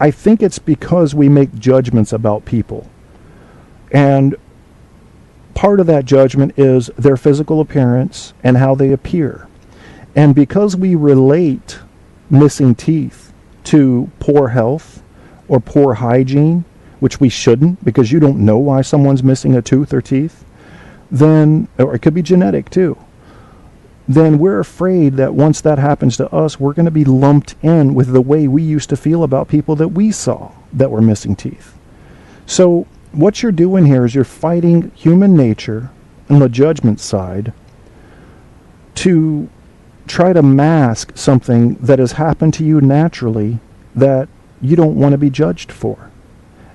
I think it's because we make judgments about people. And part of that judgment is their physical appearance and how they appear. And because we relate missing teeth to poor health or poor hygiene, which we shouldn't, because you don't know why someone's missing a tooth or teeth, then, or it could be genetic too, then we're afraid that once that happens to us, we're going to be lumped in with the way we used to feel about people that we saw that were missing teeth. So what you're doing here is you're fighting human nature on the judgment side to try to mask something that has happened to you naturally that you don't want to be judged for.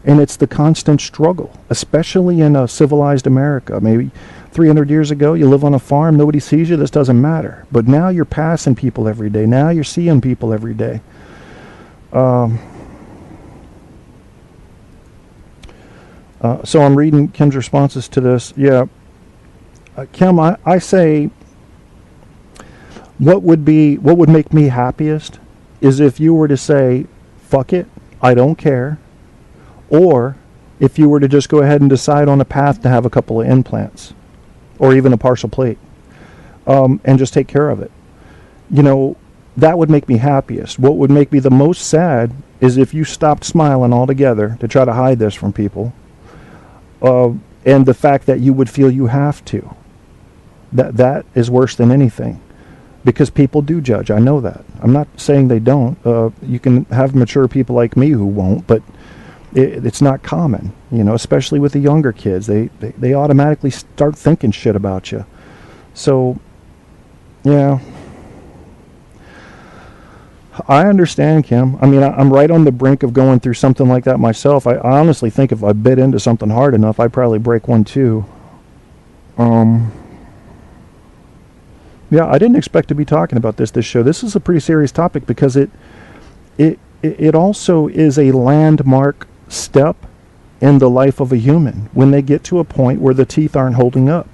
And it's the constant struggle, especially in a civilized America. Maybe 300 years ago, you live on a farm, nobody sees you, this doesn't matter. But now you're passing people every day. Now you're seeing people every day. So I'm reading Kim's responses to this. Yeah. Kim, I say, what would make me happiest is if you were to say, fuck it, I don't care. Or if you were to just go ahead and decide on a path to have a couple of implants or even a partial plate, and just take care of it. You know, that would make me happiest. What would make me the most sad is if you stopped smiling altogether to try to hide this from people, and the fact that you would feel you have to. That is worse than anything. Because people do judge. I know that. I'm not saying they don't. You can have mature people like me who won't, but it's not common, you know, especially with the younger kids. They automatically start thinking shit about you. So, yeah. I understand, Kim. I mean, I'm right on the brink of going through something like that myself. I honestly think if I bit into something hard enough, I'd probably break one too. Yeah, I didn't expect to be talking about this show. This is a pretty serious topic because it also is a landmark step in the life of a human when they get to a point where the teeth aren't holding up.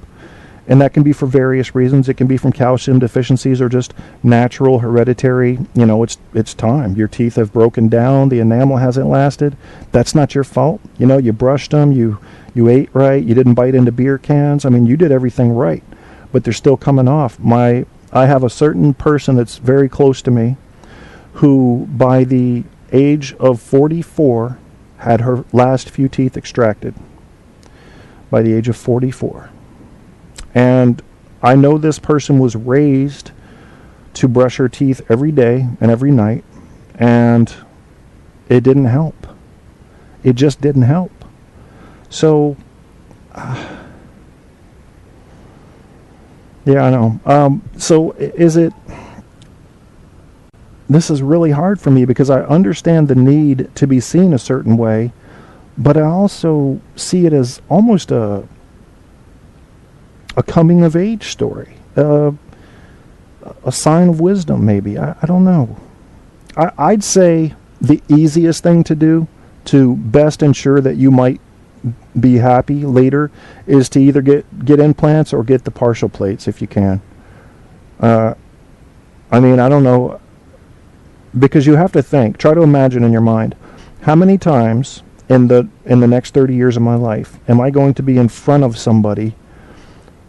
And that can be for various reasons. It can be from calcium deficiencies or just natural, hereditary. You know, it's time. Your teeth have broken down. The enamel hasn't lasted. That's not your fault. You know, you brushed them. You ate right. You didn't bite into beer cans. I mean, you did everything right. But they're still coming off. I have a certain person that's very close to me who, by the age of 44, had her last few teeth extracted. By the age of 44. And I know this person was raised to brush her teeth every day and every night, and it didn't help. It just didn't help. So, yeah, I know. So is it... This is really hard for me because I understand the need to be seen a certain way, but I also see it as almost a coming of age story, a sign of wisdom maybe. I don't know. I'd say the easiest thing to do to best ensure that you might be happy later is to either get implants or get the partial plates if you can. I mean, I don't know, because you have to think, try to imagine in your mind, how many times in the next 30 years of my life am I going to be in front of somebody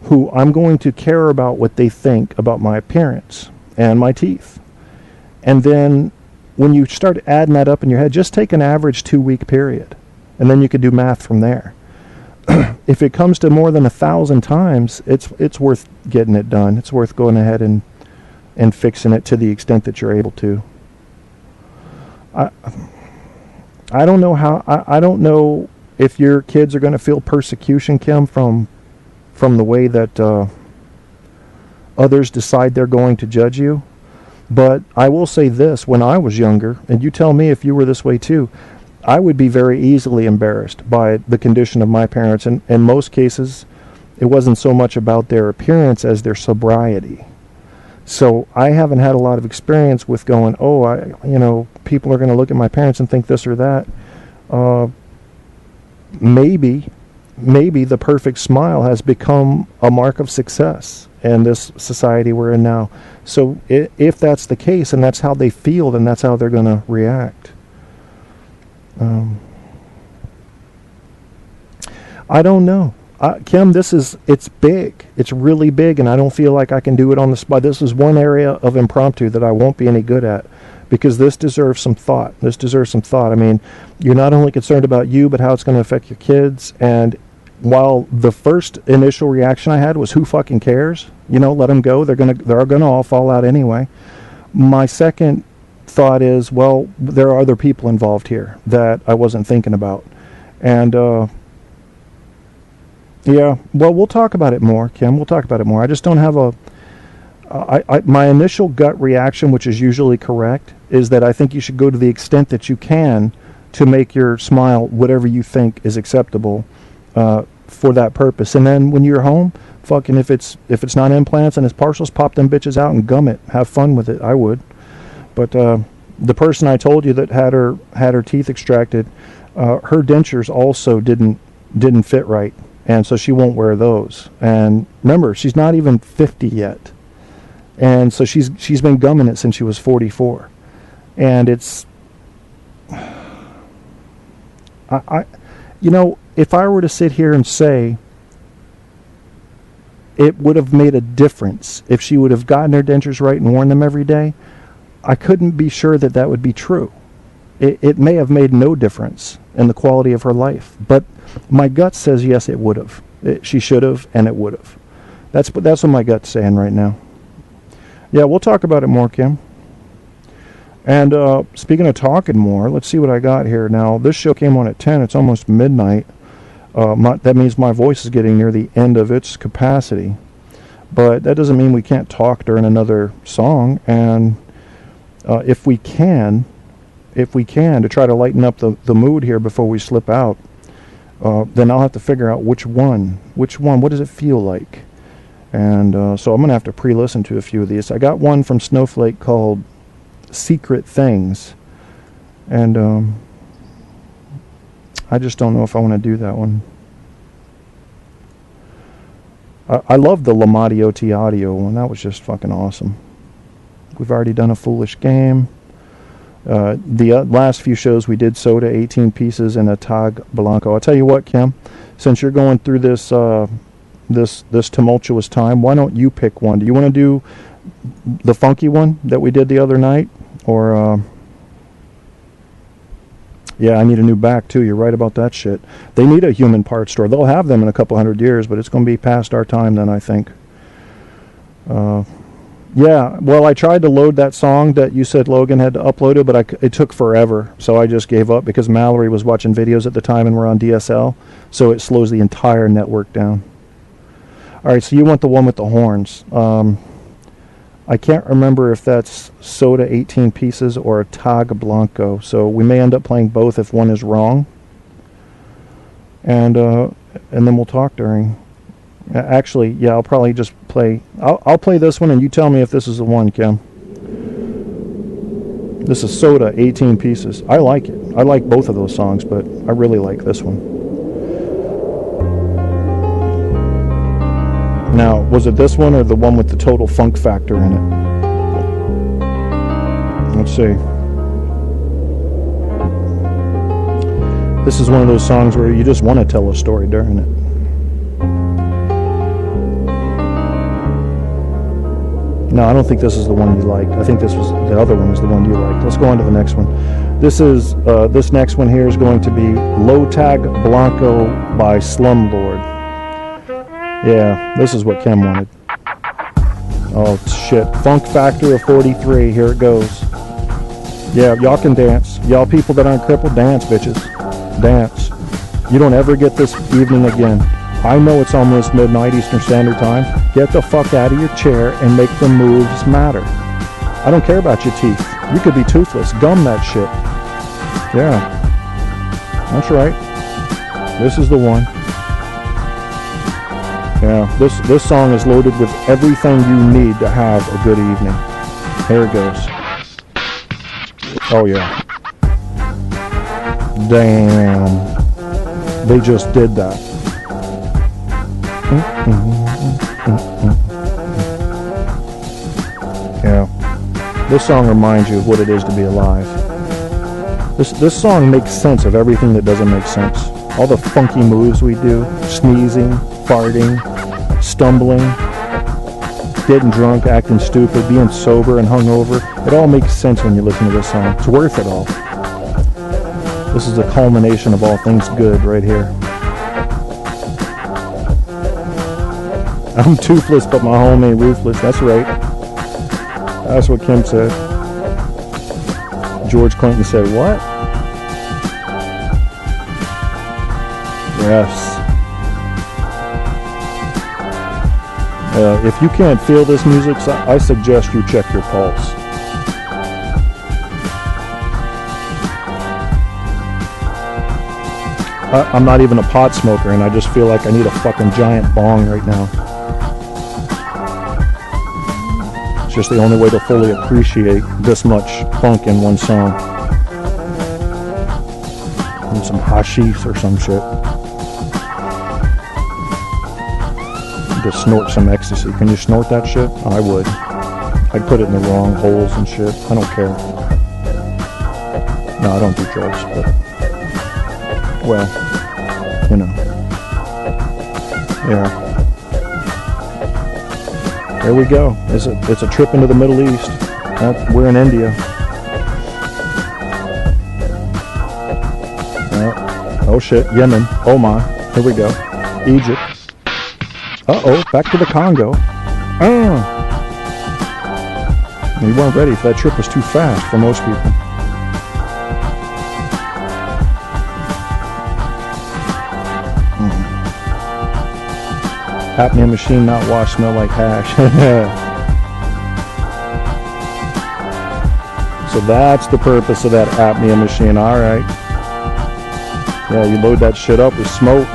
who I'm going to care about what they think about my appearance and my teeth. And then when you start adding that up in your head, just take an average 2-week period, and then you could do math from there. If it comes to more than 1,000 times, it's worth getting it done. It's worth going ahead and fixing it to the extent that you're able to. I don't know how. I don't know if your kids are going to feel persecution, Kim, from the way that others decide they're going to judge you. But I will say this: when I was younger, and you tell me if you were this way too, I would be very easily embarrassed by the condition of my parents. And in most cases, it wasn't so much about their appearance as their sobriety. So I haven't had a lot of experience with going, oh, people are going to look at my parents and think this or that. Maybe the perfect smile has become a mark of success in this society we're in now. So if that's the case and that's how they feel, then that's how they're going to react. I don't know. Kim, it's big. It's really big, and I don't feel like I can do it on the spot. This is one area of impromptu that I won't be any good at, because this deserves some thought. I mean, you're not only concerned about you, but how it's going to affect your kids. And while the first initial reaction I had was, who fucking cares? Let them go. They're gonna all fall out anyway. My second thought is, well, there are other people involved here that I wasn't thinking about. And, yeah, well, we'll talk about it more, Kim. We'll talk about it more. I just don't have my initial gut reaction, which is usually correct, is that I think you should go to the extent that you can to make your smile whatever you think is acceptable for that purpose. And then when you're home, fucking, if it's not implants and it's partials, pop them bitches out and gum it. Have fun with it. I would. But the person I told you that had her teeth extracted, her dentures also didn't fit right. And so she won't wear those. And remember, she's not even 50 yet. And so she's been gumming it since she was 44. And it's... if I were to sit here and say it would have made a difference if she would have gotten her dentures right and worn them every day, I couldn't be sure that would be true. It may have made no difference in the quality of her life. But my gut says yes, it would have. She should have, and it would have. That's what my gut's saying right now. Yeah, we'll talk about it more, Kim. And speaking of talking more, let's see what I got here. Now, this show came on at 10. It's almost midnight. That means my voice is getting near the end of its capacity. But that doesn't mean we can't talk during another song. And if we can, to try to lighten up the mood here before we slip out, then I'll have to figure out which one, what does it feel like? And so I'm going to have to pre-listen to a few of these. I got one from Snowflake called Secret Things, and I just don't know if I want to do that one. I love the Lamati OT audio one. That was just fucking awesome. We've already done a Foolish Game. The last few shows we did Soda, 18 Pieces, and a Tag Blanco. I'll tell you what, Kim, since you're going through this this tumultuous time, why don't you pick one? Do you want to do the funky one that we did the other night? Or, yeah, I need a new back, too. You're right about that shit. They need a human parts store. They'll have them in a couple 100 years, but it's going to be past our time then, I think. Yeah, well, I tried to load that song that you said Logan had to upload it, but it took forever, so I just gave up because Mallory was watching videos at the time and we're on DSL, so it slows the entire network down. All right, so you want the one with the horns. I can't remember if that's Soda 18 Pieces or a Tag Blanco, so we may end up playing both if one is wrong. And then we'll talk during... Actually, yeah, I'll probably just play... I'll play this one, and you tell me if this is the one, Kim. This is Soda, 18 Pieces. I like it. I like both of those songs, but I really like this one. Now, was it this one or the one with the total funk factor in it? Let's see. This is one of those songs where you just want to tell a story during it. No, I don't think this is the one you liked. I think the other one is the one you liked. Let's go on to the next one. This next one here is going to be Low Tag Blanco by Slumlord. Yeah, this is what Kim wanted. Oh, shit. Funk Factor of 43. Here it goes. Yeah, y'all can dance. Y'all people that aren't crippled, dance, bitches. Dance. You don't ever get this evening again. I know it's almost midnight Eastern Standard Time. Get the fuck out of your chair and make the moves matter. I don't care about your teeth. You could be toothless. Gum that shit. Yeah. That's right. This is the one. Yeah, this song is loaded with everything you need to have a good evening. Here it goes. Oh yeah. Damn. They just did that. Yeah. This song reminds you of what it is to be alive. This song makes sense of everything that doesn't make sense. All the funky moves we do, sneezing, farting, stumbling, getting drunk, acting stupid, being sober and hungover. It all makes sense when you listen to this song. It's worth it all. This is the culmination of all things good right here. I'm toothless, but my home ain't roofless. That's right. That's what Kim said. George Clinton said, what? Yes. If you can't feel this music, I suggest you check your pulse. I'm not even a pot smoker, and I just feel like I need a fucking giant bong right now. It's just the only way to fully appreciate this much funk in one song. And some hashish or some shit. To snort some ecstasy. Can you snort that shit? I would. I'd put it in the wrong holes and shit. I don't care. No, I don't do drugs, but well, you know. Yeah. There we go. It's a trip into the Middle East. We're in India. Oh shit, Yemen. Oh my. Here we go. Egypt. Uh-oh, back to the Congo. You weren't ready for that trip. Was too fast for most people. Apnea machine, not wash, smell like hash. So that's the purpose of that apnea machine. All right. Yeah, you load that shit up with smoke.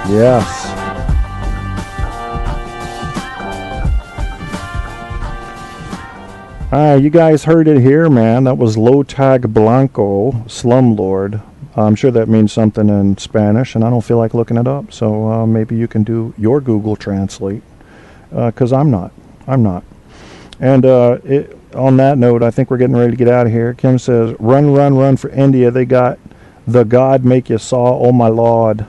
Yes. You guys heard it here, man. That was Lo Tag Blanco, Slumlord. I'm sure that means something in Spanish, and I don't feel like looking it up. So maybe you can do your Google Translate, because I'm not. And on that note, I think we're getting ready to get out of here. Kim says, run, run, run for India. They got the God make you saw, oh my Lord.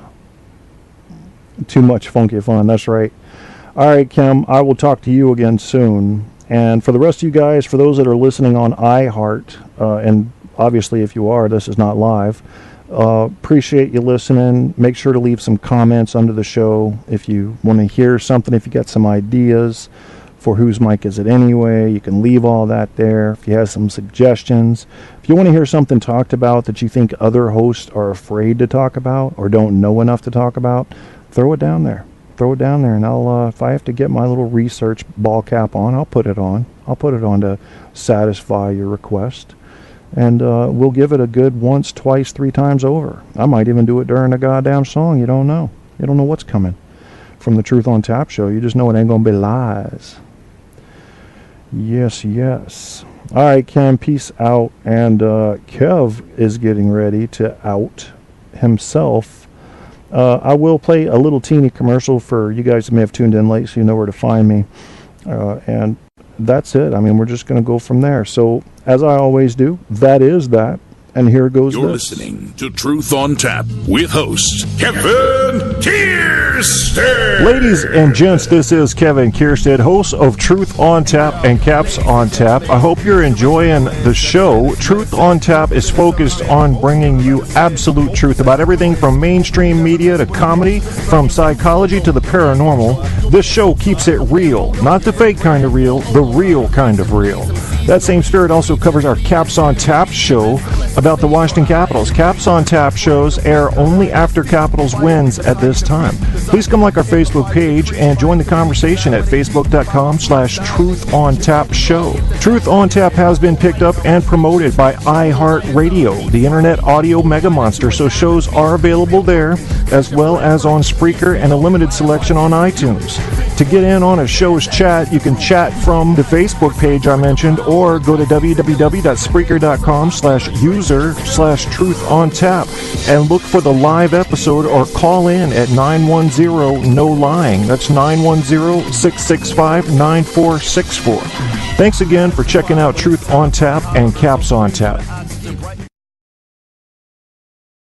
Too much funky fun. That's right. All right, Kim, I will talk to you again soon. And for the rest of you guys, for those that are listening on iHeart, and obviously if you are, this is not live, appreciate you listening. Make sure to leave some comments under the show if you want to hear something, if you got some ideas for whose mic is it anyway. You can leave all that there. If you have some suggestions, if you want to hear something talked about that you think other hosts are afraid to talk about or don't know enough to talk about, throw it down there. And I'll, if I have to get my little research ball cap on, I'll put it on. I'll put it on to satisfy your request. And we'll give it a good once, twice, 3 times over. I might even do it during a goddamn song. You don't know. You don't know what's coming from the Truth on Tap show. You just know it ain't going to be lies. Yes. All right, Kim, peace out. And Kev is getting ready to out himself. I will play a little teeny commercial for you guys who may have tuned in late so you know where to find me. And that's it. I mean, we're just going to go from there. So, as I always do, that is that. And here goes You're this. listening to Truth on Tap with host Kevin Kierstead. Ladies and gents, this is Kevin Kierstead, host of Truth on Tap and Caps on Tap. I hope you're enjoying the show. Truth on Tap is focused on bringing you absolute truth about everything from mainstream media to comedy, from psychology to the paranormal. This show keeps it real, not the fake kind of real, the real kind of real. That same spirit also covers our Caps on Tap show about the Washington Capitals. Caps on Tap shows air only after Capitals wins at this time. Please come like our Facebook page and join the conversation at facebook.com/truthontapshow. Truth on Tap has been picked up and promoted by iHeartRadio, the internet audio mega monster, so shows are available there as well as on Spreaker and a limited selection on iTunes. To get in on a show's chat, you can chat from the Facebook page I mentioned or go to www.spreaker.com/user/truthontap and look for the live episode or call in at 910-NO-LYING. That's 910-665-9464. Thanks again for checking out Truth on Tap and Caps on Tap.